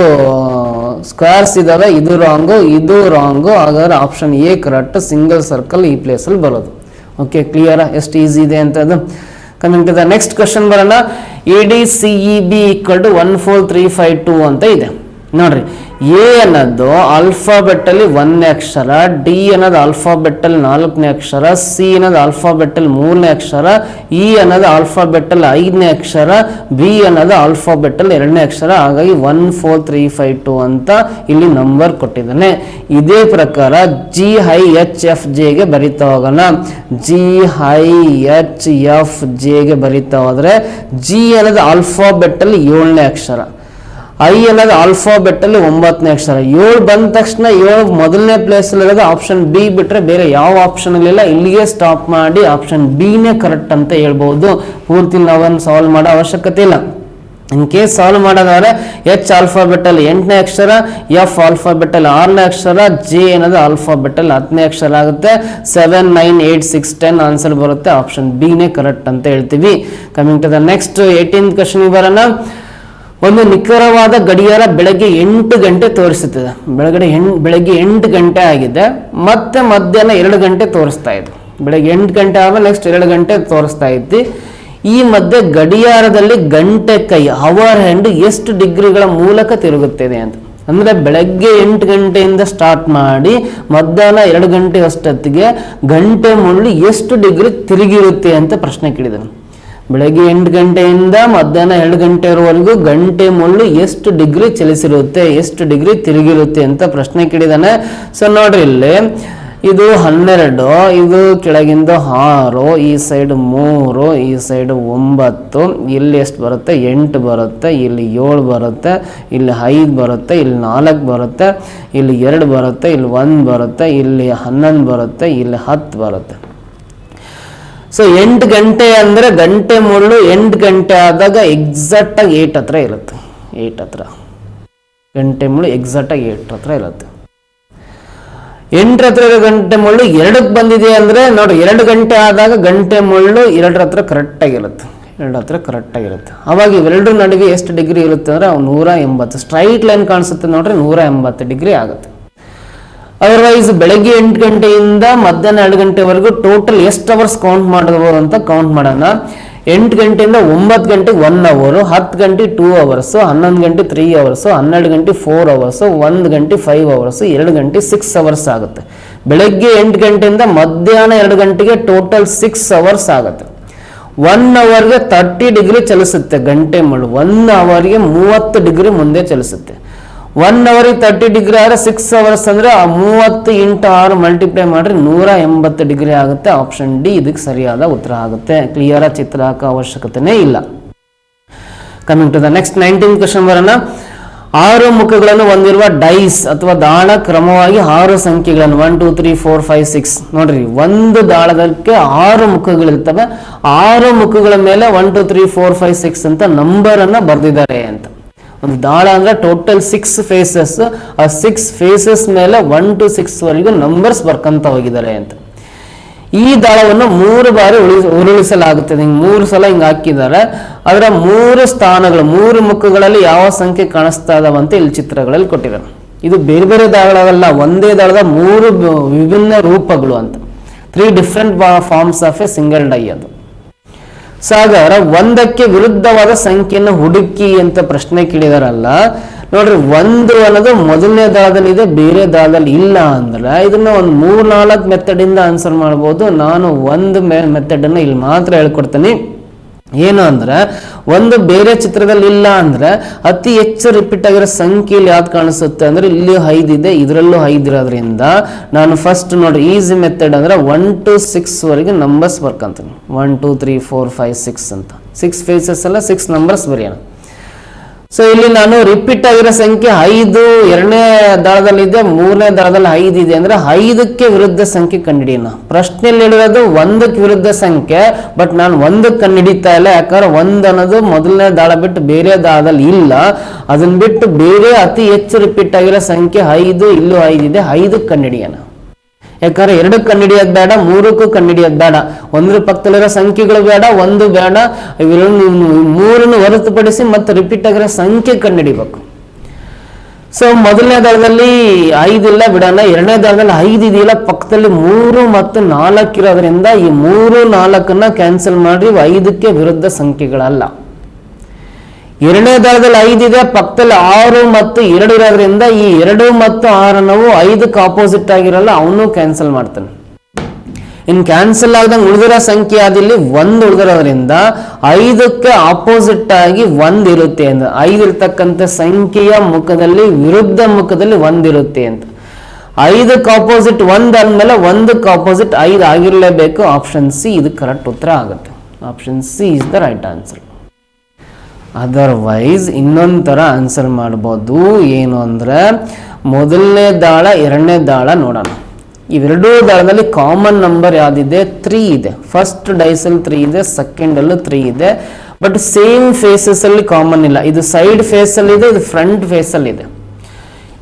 ಸ್ಕ್ವೇರ್ಸ್ ಇದಾವೆ, ಇದು ರಾಂಗು, ಇದು ರಾಂಗು. ಹಾಗಾದ್ರೆ option A correct. Single circle ಈ ಪ್ಲೇಸ್ ಅಲ್ಲಿ ಬರೋದು. Okay, clear? ಎಷ್ಟು ಈಸಿ ಇದೆ ಅಂತ ಅದು. Coming to the next question ಬರೋಣ. ADCEB = 14352 ಅಂತ ಇದೆ. ನೋಡ್ರಿ, ಎ ಅನ್ನೋದು ಆಲ್ಫಾಬೆಟ್ ಅಲ್ಲಿ 1ನೇ ಅಕ್ಷರ, ಡಿ ಅನ್ನೋದು ಆಲ್ಫಾಬೆಟ್ ಅಲ್ಲಿ 4ನೇ ಅಕ್ಷರ, ಸಿ ಅನ್ನೋದು ಆಲ್ಫಾಬೆಟ್ ಅಲ್ಲಿ 3ನೇ ಅಕ್ಷರ, ಇ ಅನ್ನೋದು ಆಲ್ಫಾಬೆಟ್ ಅಲ್ಲಿ 5ನೇ ಅಕ್ಷರ, ಬಿ ಅನ್ನೋದು ಆಲ್ಫಾಬೆಟ್ ಅಲ್ಲಿ 2ನೇ ಅಕ್ಷರ. ಹಾಗಾಗಿ 14352 ಅಂತ ಇಲ್ಲಿ ನಂಬರ್ ಕೊಟ್ಟಿದ್ದಾನೆ. ಇದೇ ಪ್ರಕಾರ GIHFJ ಗೆ ಬರಿತಾ ಹೋಗೋಣ. GIHFJ ಗೆ ಬರಿತಾ ಹೋದ್ರೆ ಜಿ ಅನ್ನೋದು ಆಲ್ಫಾಬೆಟ್ ಅಲ್ಲಿ 7ನೇ ಅಕ್ಷರ, ಐ ಅನ್ನೋದು ಆಲ್ಫಾಬೆಟ್ ಅಲ್ಲಿ 9ನೇ ಅಕ್ಷರ. 7 ಬಂದ ತಕ್ಷಣ 7 ಮೊದಲನೇ ಪ್ಲೇಸ್ ಅಲ್ಲಿ ಇರೋದು ಆಪ್ಷನ್ ಬಿ ಬಿಟ್ರೆ ಬೇರೆ ಯಾವ ಆಪ್ಷನ್ ಇಲ್ಲ. ಇಲ್ಲಿಗೆ ಸ್ಟಾಪ್ ಮಾಡಿ ಆಪ್ಷನ್ ಬಿ ನೇ ಕರೆಕ್ಟ್ ಅಂತ ಹೇಳ್ಬಹುದು. ಪೂರ್ತಿ ನಾವೇನು ಸಾಲ್ವ್ ಮಾಡೋ ಅವಶ್ಯಕತೆ ಇಲ್ಲ. ಇನ್ ಕೇಸ್ ಸಾಲ್ವ್ ಮಾಡೋದಾದ್ರೆ ಎಚ್ ಆಲ್ಫಾಬೆಟ್ ಅಲ್ಲಿ 8ನೇ ಅಕ್ಷರ, ಎಫ್ ಆಲ್ಫಾಬೆಟ್ ಅಲ್ಲಿ 6ನೇ ಅಕ್ಷರ, ಜೆ ಅನ್ನೋದು ಆಲ್ಫಾಬೆಟ್ ಅಲ್ಲಿ 10ನೇ ಅಕ್ಷರ ಆಗುತ್ತೆ. 7 9 8 6 10 ಆನ್ಸರ್ ಬರುತ್ತೆ. ಆಪ್ಷನ್ ಬಿ ನೇ ಕರೆಕ್ಟ್ ಅಂತ ಹೇಳ್ತೀವಿ. Coming to the next 18th question ಬರೋಣ. ಒಂದು ನಿಖರವಾದ ಗಡಿಯಾರ ಬೆಳಗ್ಗೆ 8 ಗಂಟೆ ತೋರಿಸುತ್ತದೆ. ಬೆಳಗ್ಗೆ 8 ಗಂಟೆ ಆಗಿದೆ, ಮತ್ತೆ ಮಧ್ಯಾಹ್ನ 2 ಗಂಟೆ ತೋರಿಸ್ತಾ ಇದೆ. ಬೆಳಗ್ಗೆ 8 ಗಂಟೆ ಆಮೇಲೆ ನೆಕ್ಸ್ಟ್ 2 ಗಂಟೆ ತೋರಿಸ್ತಾ ಇತ್ತು. ಈ ಮಧ್ಯೆ ಗಡಿಯಾರದಲ್ಲಿ ಗಂಟೆ ಕೈ, ಅವರ್ ಹ್ಯಾಂಡ್ ಎಷ್ಟು ಡಿಗ್ರಿಗಳ ಮೂಲಕ ತಿರುಗುತ್ತಿದೆ ಅಂತ. ಅಂದರೆ ಬೆಳಗ್ಗೆ 8 ಗಂಟೆಯಿಂದ ಸ್ಟಾರ್ಟ್ ಮಾಡಿ ಮಧ್ಯಾಹ್ನ 2 ಗಂಟೆ ಅಷ್ಟೊತ್ತಿಗೆ ಗಂಟೆ ಮುಳ್ಳು ಎಷ್ಟು ಡಿಗ್ರಿ ತಿರುಗಿರುತ್ತೆ ಅಂತ ಪ್ರಶ್ನೆ ಕೇಳಿದನು. ಬೆಳಗ್ಗೆ 8 ಗಂಟೆಯಿಂದ ಮಧ್ಯಾಹ್ನ 2 ಗಂಟೆವರೆಗೂ ಗಂಟೆ ಮುಳ್ಳು ಎಷ್ಟು ಡಿಗ್ರಿ ಚಲಿಸಿರುತ್ತೆ, ಎಷ್ಟು ಡಿಗ್ರಿ ತಿರುಗಿರುತ್ತೆ ಅಂತ ಪ್ರಶ್ನೆ ಕೇಳಿದಾನೆ. ಸೊ ನೋಡ್ರಿ ಇಲ್ಲಿ ಇದು 12, ಇದು ಕೆಳಗಿಂದ 6, ಈ ಸೈಡ್ 3, ಈ ಸೈಡ್ 9, ಇಲ್ಲಿ ಎಷ್ಟು ಬರುತ್ತೆ 8 ಬರುತ್ತೆ, ಇಲ್ಲಿ 7 ಬರುತ್ತೆ, ಇಲ್ಲಿ 5 ಬರುತ್ತೆ, ಇಲ್ಲಿ 4 ಬರುತ್ತೆ, ಇಲ್ಲಿ 2 ಬರುತ್ತೆ, ಇಲ್ಲಿ 1 ಬರುತ್ತೆ, ಇಲ್ಲಿ 11 ಬರುತ್ತೆ, ಇಲ್ಲಿ 10 ಬರುತ್ತೆ. ಸೊ 8 ಗಂಟೆ ಅಂದರೆ ಗಂಟೆ ಮುಳ್ಳು 8 ಗಂಟೆ ಆದಾಗ ಎಕ್ಸಾಕ್ಟಾಗಿ 8 ಹತ್ರ ಇರುತ್ತೆ. 8 ಹತ್ರ ಗಂಟೆ ಮುಳ್ಳು ಎಕ್ಸಾಕ್ಟಾಗಿ 8 ಹತ್ರ ಇರುತ್ತೆ. 8 ಹತ್ರ ಇರೋ ಗಂಟೆ ಮುಳ್ಳು 2ಕ್ಕೆ ಬಂದಿದೆ ಅಂದರೆ ನೋಡಿ, 2 ಗಂಟೆ ಆದಾಗ ಗಂಟೆ ಮುಳ್ಳು 2 ಹತ್ರ ಕರೆಕ್ಟಾಗಿರುತ್ತೆ. 2 ಹತ್ರ ಕರೆಕ್ಟಾಗಿರುತ್ತೆ. ಅವಾಗ ಇವೆರಡರ ನಡುವೆ ಎಷ್ಟು ಡಿಗ್ರಿ ಇರುತ್ತೆ ಅಂದರೆ 180 ಸ್ಟ್ರೈಟ್ ಲೈನ್ ಕಾಣಿಸುತ್ತೆ ನೋಡ್ರಿ, 180 ಡಿಗ್ರಿ ಆಗುತ್ತೆ. ಅದರ್ವೈಸ್ ಬೆಳಗ್ಗೆ 8 ಗಂಟೆಯಿಂದ ಮಧ್ಯಾಹ್ನ 2 ಗಂಟೆವರೆಗೂ ಟೋಟಲ್ ಎಷ್ಟು ಅವರ್ಸ್ ಕೌಂಟ್ ಮಾಡಬಹುದು ಅಂತ ಕೌಂಟ್ ಮಾಡೋಣ. 8 ಗಂಟೆಯಿಂದ 9 ಗಂಟೆಗೆ 1 ಅವರ್, 10 ಗಂಟೆ 2 ಅವರ್ಸ್, 11 ಗಂಟೆ 3 ಅವರ್ಸ್, 12 ಗಂಟೆ 4 ಅವರ್ಸ್, 1 ಗಂಟೆ 5 ಅವರ್ಸ್, 2 ಗಂಟೆ 6 ಅವರ್ಸ್ ಆಗುತ್ತೆ. ಬೆಳಗ್ಗೆ 8 ಗಂಟೆಯಿಂದ ಮಧ್ಯಾಹ್ನ 2 ಗಂಟೆಗೆ ಟೋಟಲ್ 6 ಅವರ್ಸ್ ಆಗುತ್ತೆ. 1 ಅವರ್ಗೆ 30 ಡಿಗ್ರಿ ಚಲಿಸುತ್ತೆ ಗಂಟೆ ಮುಳ್ಳು, 1 ಅವರ್ಗೆ 30 ಡಿಗ್ರಿ ಮುಂದೆ ಚಲಿಸುತ್ತೆ. 1 ಅವರಿಗೆ 30 ಡಿಗ್ರಿ ಆದರೆ 6 ಅವರ್ಸ್ ಅಂದರೆ 30 × 6 ಮಲ್ಟಿಪ್ಲೈ ಮಾಡಿದ್ರೆ 180 ಡಿಗ್ರಿ ಆಗುತ್ತೆ. ಆಪ್ಷನ್ ಡಿ ಇದಕ್ಕೆ ಸರಿಯಾದ ಉತ್ತರ ಆಗುತ್ತೆ. ಕ್ಲಿಯರ್ ಚಿತ್ರ ಹಾಕೋ ಅವಶ್ಯಕತೆನೇ ಇಲ್ಲ. Coming to the next 19th question ಬರೋಣ. 6 ಮುಖಗಳನ್ನು ಹೊಂದಿರುವ ಡೈಸ್ ಅಥವಾ ದಾಳ ಕ್ರಮವಾಗಿ 6 ಸಂಖ್ಯೆಗಳನ್ನು 1 2 3 4 5 6 ನೋಡ್ರಿ, ಒಂದು ದಾಳದಕ್ಕೆ 6 ಮುಖಗಳಿರ್ತವೆ. 6 ಮುಖಗಳ ಮೇಲೆ 1 2 3 4 5 6 ಅಂತ ನಂಬರ್ ಅನ್ನ ಬರೆದಿದ್ದಾರೆ ಅಂತ. ಒಂದು ದಾಳ ಅಂದ್ರೆ ಟೋಟಲ್ 6 ಫೇಸಸ್, ಆ 6 ಫೇಸಸ್ ಮೇಲೆ 1 to 6 ವರೆಗೂ ನಂಬರ್ಸ್ ಬರ್ಕಂತ ಹೋಗಿದ್ದಾರೆ ಅಂತ. ಈ ದಾಳವನ್ನು 3 ಬಾರಿ ಉರುಳಿಸಲಾಗುತ್ತದೆ. ಹಿಂಗೆ 3 ಸಲ ಹಿಂಗೆ ಹಾಕಿದ್ದಾರೆ. ಅದರ 3 ಸ್ಥಾನಗಳು 3 ಮುಖಗಳಲ್ಲಿ ಯಾವ ಸಂಖ್ಯೆ ಕಾಣಿಸ್ತಾ ಇದಾವಂತ ಇಲ್ಲಿ ಚಿತ್ರಗಳಲ್ಲಿ ಕೊಟ್ಟಿದ್ದಾರೆ. ಇದು ಬೇರೆ ಬೇರೆ ದಾಳಗಳಲ್ಲ, ಒಂದೇ ದಾಳದ 3 ವಿಭಿನ್ನ ರೂಪಗಳು ಅಂತ. 3 different forms of a single die ಅದು. ಸಾಗರ ಒಂದಕ್ಕೆ ವಿರುದ್ಧವಾದ ಸಂಖ್ಯೆಯನ್ನು ಹುಡುಕಿ ಅಂತ ಪ್ರಶ್ನೆ ಕೇಳಿದಾರಲ್ಲ ನೋಡ್ರಿ. 1 ಅನ್ನೋದು ಮೊದಲನೇ ದಾಳದಲ್ಲಿ ಇದೆ, ಬೇರೆ ದಾಳದಲ್ಲಿ ಇಲ್ಲ ಅಂದ್ರೆ ಇದನ್ನ ಒಂದು 3-4 ಮೆಥಡ್ ಇಂದ ಆನ್ಸರ್ ಮಾಡಬಹುದು. ನಾನು ಒಂದು ಮೆಥಡ್ ಅನ್ನ ಇಲ್ಲಿ ಮಾತ್ರ ಹೇಳ್ಕೊಡ್ತೀನಿ. ಏನು ಅಂದ್ರೆ, ಒಂದು ಬೇರೆ ಚಿತ್ರದಲ್ಲಿ ಇಲ್ಲ ಅಂದ್ರೆ ಅತಿ ಹೆಚ್ಚು ರಿಪೀಟ್ ಆಗಿರೋ ಸಂಖ್ಯೆಯಲ್ಲಿ ಯಾವ್ದು ಕಾಣಿಸುತ್ತೆ ಅಂದ್ರೆ ಇಲ್ಲಿ 5 ಇದೆ, ಇದರಲ್ಲೂ 5 ಇರೋದ್ರಿಂದ ನಾನು ಫಸ್ಟ್ ನೋಡ್ರಿ ಈಸಿ ಮೆಥಡ್ ಅಂದ್ರೆ 1 to 6 ವರೆಗೆ ನಂಬರ್ಸ್ ಬರ್ಕಂತೀನಿ. 1 2 3 4 5 6 ಅಂತ 6 ಫೇಸಸ್ ಎಲ್ಲ 6 ನಂಬರ್ಸ್ ಬರೆಯೋಣ. ಸೊ ಇಲ್ಲಿ ನಾನು ರಿಪೀಟ್ ಆಗಿರೋ ಸಂಖ್ಯೆ 5 ಎರಡನೇ ದಾಳದಲ್ಲಿ ಇದೆ, ಮೂರನೇ ದಾಳದಲ್ಲಿ 5 ಇದೆ ಅಂದ್ರೆ 5ಕ್ಕೆ ವಿರುದ್ಧ ಸಂಖ್ಯೆ ಕಂಡುಹಿಡಿಯೋಣ. ಪ್ರಶ್ನೆಯಲ್ಲಿ ಹೇಳಿರೋದು 1ಕ್ಕೆ ವಿರುದ್ಧ ಸಂಖ್ಯೆ, ಬಟ್ ನಾನು 1ಕ್ಕೆ ಕಂಡುಹಿಡಿತಾ ಇಲ್ಲ. ಯಾಕಂದ್ರೆ 1 ಅನ್ನೋದು ಮೊದಲನೇ ದಾಳ ಬಿಟ್ಟು ಬೇರೆ ದಾಳದಲ್ಲಿ ಇಲ್ಲ. ಅದನ್ನ ಬಿಟ್ಟು ಬೇರೆ ಅತಿ ಹೆಚ್ಚು ರಿಪೀಟ್ ಆಗಿರೋ ಸಂಖ್ಯೆ 5, ಇಲ್ಲೂ 5 ಇದೆ, 5ಕ್ಕೆ ಕಂಡುಹಿಡಿಯೋಣ. ಯಾಕಂದ್ರೆ 2ಕ್ಕೆ ಕಂಡುಹಿಡಿಯೋದು ಬೇಡ, 3ಕ್ಕೂ ಕಂಡುಹಿಡಿಯೋದು ಬೇಡ, 1ರ ಪಕ್ಕದಲ್ಲಿರೋ ಸಂಖ್ಯೆಗಳು ಬೇಡ, 1 ಬೇಡ, 3 ಹೊರತುಪಡಿಸಿ ಮತ್ತೆ ರಿಪೀಟ್ ಆಗಿರೋ ಸಂಖ್ಯೆ ಕಂಡುಹಿಡಿಬೇಕು. ಸೊ ಮೊದಲನೇ ದಾಳದಲ್ಲಿ 5 ಇಲ್ಲ ಬಿಡೋಣ, ಎರಡನೇ ದಾಳದಲ್ಲಿ 5 ಇದೆಯಲ್ಲ, ಪಕ್ಕದಲ್ಲಿ 3 ಮತ್ತು 4 ಇರೋದ್ರಿಂದ ಈ 3, 4 ಕ್ಯಾನ್ಸಲ್ ಮಾಡಿ 5ಕ್ಕೆ ವಿರುದ್ಧ ಸಂಖ್ಯೆಗಳಲ್ಲ. ಎರಡನೇ ದಾಳದಲ್ಲಿ 5 ಇದೆ, ಪಕ್ಕದಲ್ಲಿ 6 ಮತ್ತು 2 ಇರೋದ್ರಿಂದ ಈ 2 ಮತ್ತು 6 ನಾವು 5ಕ್ಕೆ ಆಪೋಸಿಟ್ ಆಗಿರಲ್ಲ, ಅವನು ಕ್ಯಾನ್ಸಲ್ ಮಾಡ್ತಾನೆ. ಇನ್ನು ಕ್ಯಾನ್ಸಲ್ ಆಗದಂಗೆ ಉಳಿದಿರೋ ಸಂಖ್ಯೆ ಅದಿಲ್ಲಿ 1 ಉಳಿದಿರೋದ್ರಿಂದ 5ಕ್ಕೆ ಆಪೋಸಿಟ್ ಆಗಿ 1 ಇರುತ್ತೆ ಅಂತ. 5 ಇರ್ತಕ್ಕಂಥ ಸಂಖ್ಯೆಯ ಮುಖದಲ್ಲಿ ವಿರುದ್ಧ ಮುಖದಲ್ಲಿ 1 ಇರುತ್ತೆ ಅಂತ. 5ಕ್ಕೆ ಆಪೋಸಿಟ್ 1 ಅಂದಮೇಲೆ 1ಕ್ಕೆ ಆಪೋಸಿಟ್ 5 ಆಗಿರಲೇಬೇಕು. ಆಪ್ಷನ್ ಸಿ ಇದು ಕರೆಕ್ಟ್ ಉತ್ತರ ಆಗುತ್ತೆ. Option C is the right answer. Otherwise ಇನ್ನೊಂದು ಥರ ಆನ್ಸರ್ ಮಾಡ್ಬೋದು. ಏನು ಅಂದರೆ, ಮೊದಲನೇ ದಾಳ ಎರಡನೇ ದಾಳ ನೋಡೋಣ. ಇವೆರಡೂ ದಾಳದಲ್ಲಿ ಕಾಮನ್ ನಂಬರ್ ಯಾವುದಿದೆ? 3 ಇದೆ. ಫಸ್ಟ್ ಡೈಸಲ್ಲಿ 3 ಇದೆ, ಸೆಕೆಂಡಲ್ಲೂ 3 ಇದೆ. ಬಟ್ ಸೇಮ್ ಫೇಸಸ್ ಅಲ್ಲಿ ಕಾಮನ್ ಇಲ್ಲ. ಇದು ಸೈಡ್ ಫೇಸಲ್ಲಿ ಇದೆ, ಇದು ಫ್ರಂಟ್ ಫೇಸಲ್ಲಿ ಇದೆ.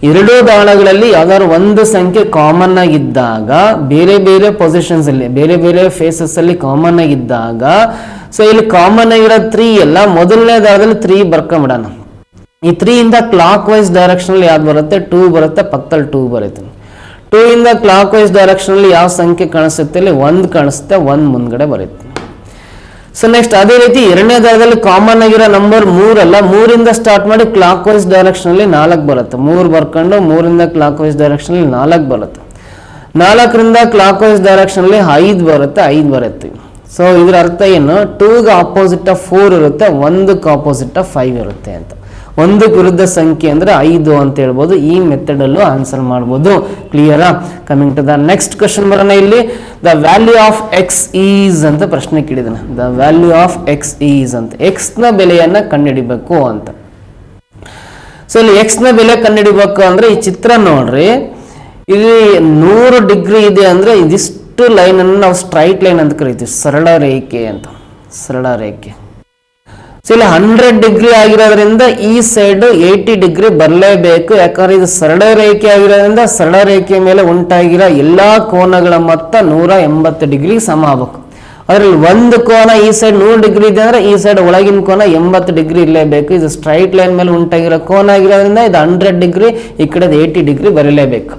ಎರಡೂ ದಾಳಗಳಲ್ಲಿ ಯಾವ್ದಾದ್ರು ಒಂದು ಸಂಖ್ಯೆ ಕಾಮನ್ ಆಗಿದ್ದಾಗ, ಬೇರೆ ಬೇರೆ ಪೊಸಿಷನ್ಸ್ ಅಲ್ಲಿ ಬೇರೆ ಬೇರೆ ಫೇಸಸ್ ಅಲ್ಲಿ ಕಾಮನ್ ಆಗಿದ್ದಾಗ, ಸೊ ಇಲ್ಲಿ ಕಾಮನ್ ಆಗಿರೋ 3 ಎಲ್ಲ ಮೊದಲನೇ ದಾಳದಲ್ಲಿ 3 ಬರ್ಕೊಂಬಿಡೋಣ. ಈ 3 ಇಂದ ಕ್ಲಾಕ್ ವೈಸ್ ಡೈರೆಕ್ಷನ್ ಅಲ್ಲಿ ಯಾವ್ದು ಬರುತ್ತೆ? 2 ಬರುತ್ತೆ, ಪಕ್ಕದಲ್ಲಿ 2 ಬರುತ್ತೆ. 2 ಇಂದ ಕ್ಲಾಕ್ ವೈಸ್ ಡೈರೆಕ್ಷನ್ ಅಲ್ಲಿ ಯಾವ ಸಂಖ್ಯೆ ಕಾಣಿಸುತ್ತೆ? ಇಲ್ಲಿ 1 ಕಾಣಿಸುತ್ತೆ, 1 ಮುಂದ್ಗಡೆ ಬರುತ್ತೆ. ಸೊ ನೆಕ್ಸ್ಟ್ ಅದೇ ರೀತಿ ಎರಡನೇ ದಾರದಲ್ಲಿ ಕಾಮನ್ ಆಗಿರೋ ನಂಬರ್ 3 ಅಲ್ಲ, 3 ಸ್ಟಾರ್ಟ್ ಮಾಡಿ ಕ್ಲಾಕ್ ವೈಸ್ ಡೈರೆಕ್ಷನ್ ಅಲ್ಲಿ 4 ಬರುತ್ತೆ. 3 ಬರ್ಕೊಂಡು 3 ಕ್ಲಾಕ್ ವೈಸ್ ಡೈರೆಕ್ಷನ್ ಅಲ್ಲಿ 4 ಬರುತ್ತೆ. 4 ಕ್ಲಾಕ್ ವೈಸ್ ಡೈರೆಕ್ಷನ್ ಅಲ್ಲಿ 5 ಬರುತ್ತೆ. ಸೊ ಇದ್ರ ಅರ್ಥ ಏನು, 2ಗೆ ಆಪೋಸಿಟ್ ಆಫ್ 4 ಇರುತ್ತೆ, 1ಕ್ಕೆ ಆಪೋಸಿಟ್ ಆಫ್ 5 ಇರುತ್ತೆ ಅಂತ. 1ಕ್ಕೆ ವಿರುದ್ಧ ಸಂಖ್ಯೆ ಅಂದ್ರೆ 5 ಅಂತ ಹೇಳ್ಬೋದು. ಈ ಮೆಥಡ್ ಅಲ್ಲೂ ಆನ್ಸರ್ ಮಾಡ್ಬೋದು. ಕ್ಲಿಯರಾ? Coming to the next question ಬರೋಣ. ಇಲ್ಲಿ the value of x is ಅಂತ ಪ್ರಶ್ನೆ ಕೇಳಿದಾನೆ. The value of x is ಅಂತ, ಎಕ್ಸ್ ನ ಬೆಲೆಯನ್ನ ಕಂಡುಹಿಡಿಬೇಕು ಅಂತ. ಸೊ ಇಲ್ಲಿ ಎಕ್ಸ್ ನ ಬೆಲೆ ಕಂಡುಹಿಡಿಬೇಕು ಅಂದ್ರೆ ಈ ಚಿತ್ರ ನೋಡ್ರಿ, ಇಲ್ಲಿ 100 ಡಿಗ್ರಿ ಇದೆ ಅಂದ್ರೆ ಇದಿಷ್ಟು ಲೈನ್ ಅನ್ನು ನಾವು ಸ್ಟ್ರೈಟ್ ಲೈನ್ ಅಂತ ಕರಿತೀವಿ, ಸರಳ ರೇಖೆ ಅಂತ, ಸರಳ ರೇಖೆ. ಸೊ ಇಲ್ಲಿ 100 ಡಿಗ್ರಿ ಆಗಿರೋದ್ರಿಂದ ಈ ಸೈಡ್ 80 ಡಿಗ್ರಿ ಬರಲೇಬೇಕು. ಯಾಕಂದ್ರೆ ಇದು ಸರಳ ರೇಖೆ ಆಗಿರೋದ್ರಿಂದ ಸರಳ ರೇಖೆಯ ಮೇಲೆ ಉಂಟಾಗಿರೋ ಎಲ್ಲಾ ಕೋನಗಳ ಮೊತ್ತ 180 ಡಿಗ್ರಿ ಸಮ ಆಗಬೇಕು. ಅದ್ರಲ್ಲಿ ಒಂದು ಕೋನ ಈ ಸೈಡ್ 100 ಡಿಗ್ರಿ ಇದೆ ಅಂದ್ರೆ ಈ ಸೈಡ್ ಒಳಗಿನ ಕೋನ 80 ಡಿಗ್ರಿ ಇರಲೇಬೇಕು. ಇದು ಸ್ಟ್ರೈಟ್ ಲೈನ್ ಮೇಲೆ ಉಂಟಾಗಿರೋ ಕೋನ ಆಗಿರೋದ್ರಿಂದ ಇದು 100 ಡಿಗ್ರಿ, ಈ ಕಡೆ 80 ಡಿಗ್ರಿ ಬರಲೇಬೇಕು.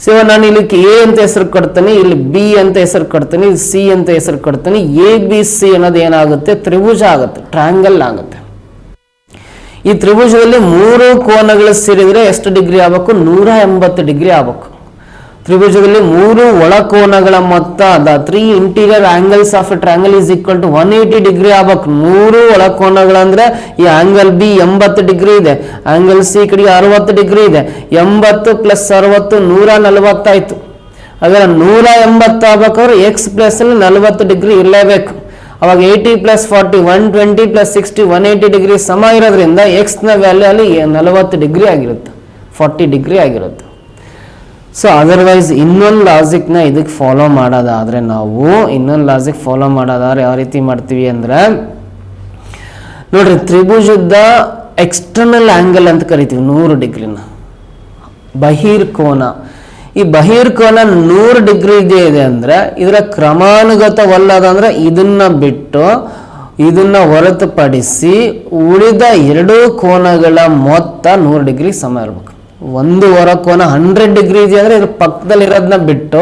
ಸೊ ನಾನು ಇಲ್ಲಿ ಎ ಅಂತ ಹೆಸರು ಕೊಡ್ತೀನಿ, ಇಲ್ಲಿ ಬಿ ಅಂತ ಹೆಸರು ಕೊಡ್ತೀನಿ, ಇಲ್ಲಿ ಸಿ ಅಂತ ಹೆಸರು ಕೊಡ್ತೀನಿ. ಎ ಬಿ ಸಿ ಅನ್ನೋದು ಏನಾಗುತ್ತೆ, ತ್ರಿಭುಜ ಆಗುತ್ತೆ, ಟ್ರಯಾಂಗಲ್ ಆಗುತ್ತೆ. ಈ ತ್ರಿಭುಜದಲ್ಲಿ 3 ಕೋನಗಳು ಸೇರಿದ್ರೆ ಎಷ್ಟು ಡಿಗ್ರಿ ಆಗಬೇಕು, 180 ಡಿಗ್ರಿ ಆಗಬೇಕು. ತ್ರಿಭುಜದಲ್ಲಿ 3 ಒಳಕೋನಗಳ ಮೊತ್ತ, the 3 interior angles of a triangle is equal to 180 degree ಆಗಬೇಕು. 3 ಒಳಕೋನಗಳಂದ್ರೆ ಈ ಆಂಗಲ್ ಬಿ 80 ಡಿಗ್ರಿ ಇದೆ, ಆಂಗಲ್ ಸಿ ಕಡೆಗೆ 60 ಡಿಗ್ರಿ ಇದೆ. 80 + 60 140 ಆಯ್ತು. ಅದರ 180 ಆಗ್ಬೇಕಾದ್ರೆ ಎಕ್ಸ್ ಪ್ಲಸ್ ಅಲ್ಲಿ 40 ಡಿಗ್ರಿ ಇರಲೇಬೇಕು. ಅವಾಗ 80 + 40 120 + 60 180 ಡಿಗ್ರಿ ಸಮ ಇರೋದ್ರಿಂದ ಎಕ್ಸ್ ನ ವ್ಯಾಲ್ಯೂ ಅಲ್ಲಿ 40 ಡಿಗ್ರಿ ಆಗಿರುತ್ತೆ, 40 ಡಿಗ್ರಿ ಆಗಿರುತ್ತೆ. ಸೊ ಅದರ್ವೈಸ್ ಇನ್ನೊಂದು ಲಾಜಿಕ್ನ ಇದಕ್ಕೆ ಫಾಲೋ ಮಾಡೋದಾದ್ರೆ, ನಾವು ಇನ್ನೊಂದು ಲಾಜಿಕ್ ಫಾಲೋ ಮಾಡೋದಾದ್ರೆ ಯಾವ ರೀತಿ ಮಾಡ್ತೀವಿ ಅಂದ್ರೆ, ನೋಡ್ರಿ ತ್ರಿಭುಜದ ಎಕ್ಸ್ಟರ್ನಲ್ ಆಂಗಲ್ ಅಂತ ಕರಿತೀವಿ 100 ಡಿಗ್ರಿನ, ಬಹಿರ್ಕೋನ. ಈ ಬಹಿರ್ಕೋನ 100 ಡಿಗ್ರಿ ಇದೆ ಅಂದ್ರೆ ಇದರ ಕ್ರಮಾನುಗತವಲ್ಲದಂದ್ರೆ ಇದನ್ನ ಬಿಟ್ಟು ಇದನ್ನ ಹೊರತುಪಡಿಸಿ ಉಳಿದ 2 ಕೋನಗಳ ಮೊತ್ತ 100 ಡಿಗ್ರಿ ಸಮ ಇರಬೇಕು. ಒಂದು ಹೊರ ಕೋನ 100 ಡಿಗ್ರಿ ಇದೆ ಅಂದ್ರೆ ಇದ್ರ ಪಕ್ಕದಲ್ಲಿ ಇರೋದನ್ನ ಬಿಟ್ಟು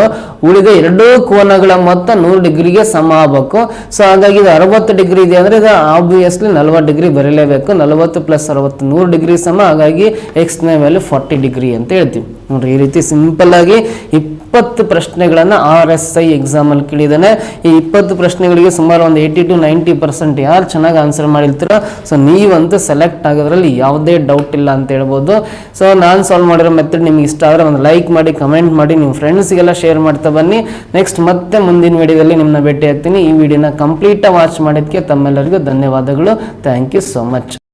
ಉಳಿದ 2 ಕೋನಗಳ ಮೊತ್ತ 100 ಡಿಗ್ರಿಗೆ ಸಮ ಆಗಬೇಕು. ಸೊ ಹಾಗಾಗಿ ಇದು 60 ಡಿಗ್ರಿ ಇದೆ ಅಂದ್ರೆ ಇದು ಆಬ್ವಿಯಸ್ಲಿ 40 ಡಿಗ್ರಿ ಬರಲೇಬೇಕು. 40 + 60 100 ಡಿಗ್ರಿ ಸಮ. ಹಾಗಾಗಿ ಎಕ್ಸ್ ನ ವ್ಯಾಲ್ಯೂ 40 ಡಿಗ್ರಿ ಅಂತ ಹೇಳ್ತೀವಿ. ನೋಡ್ರಿ, ಈ ರೀತಿ ಸಿಂಪಲ್ ಆಗಿ 20 ಪ್ರಶ್ನೆಗಳನ್ನ RSI ಎಕ್ಸಾಮ್ ಅಲ್ಲಿ ಕೇಳಿದಾನೆ. ಈ 20 ಪ್ರಶ್ನೆಗಳಿಗೆ ಸುಮಾರು ಒಂದು 80 to 90% ಯಾರು ಚೆನ್ನಾಗಿ ಆನ್ಸರ್ ಮಾಡಿರ್ತೀರೋ ಸೊ ನೀವಂತೂ ಸೆಲೆಕ್ಟ್ ಆಗೋದ್ರಲ್ಲಿ ಯಾವುದೇ ಡೌಟ್ ಇಲ್ಲ ಅಂತ ಹೇಳ್ಬೋದು. ಸೊ ನಾನು ಸಾಲ್ವ್ ಮಾಡಿರೋ ಮೆಥಡ್ ನಿಮ್ಗೆ ಇಷ್ಟ ಆದರೆ ಒಂದು ಲೈಕ್ ಮಾಡಿ, ಕಮೆಂಟ್ ಮಾಡಿ, ನಿಮ್ಮ ಫ್ರೆಂಡ್ಸ್ಗೆಲ್ಲ ಶೇರ್ ಮಾಡ್ತಾ ಬನ್ನಿ. ನೆಕ್ಸ್ಟ್ ಮತ್ತೆ ಮುಂದಿನ ವಿಡಿಯೋದಲ್ಲಿ ನಿಮ್ಮನ್ನ ಭೇಟಿ ಆಗ್ತೀನಿ. ಈ ವಿಡಿಯೋನ ಕಂಪ್ಲೀಟ್ ವಾಚ್ ಮಾಡಿದ್ದಕ್ಕೆ ತಮ್ಮೆಲ್ಲರಿಗೂ ಧನ್ಯವಾದಗಳು. Thank you so much.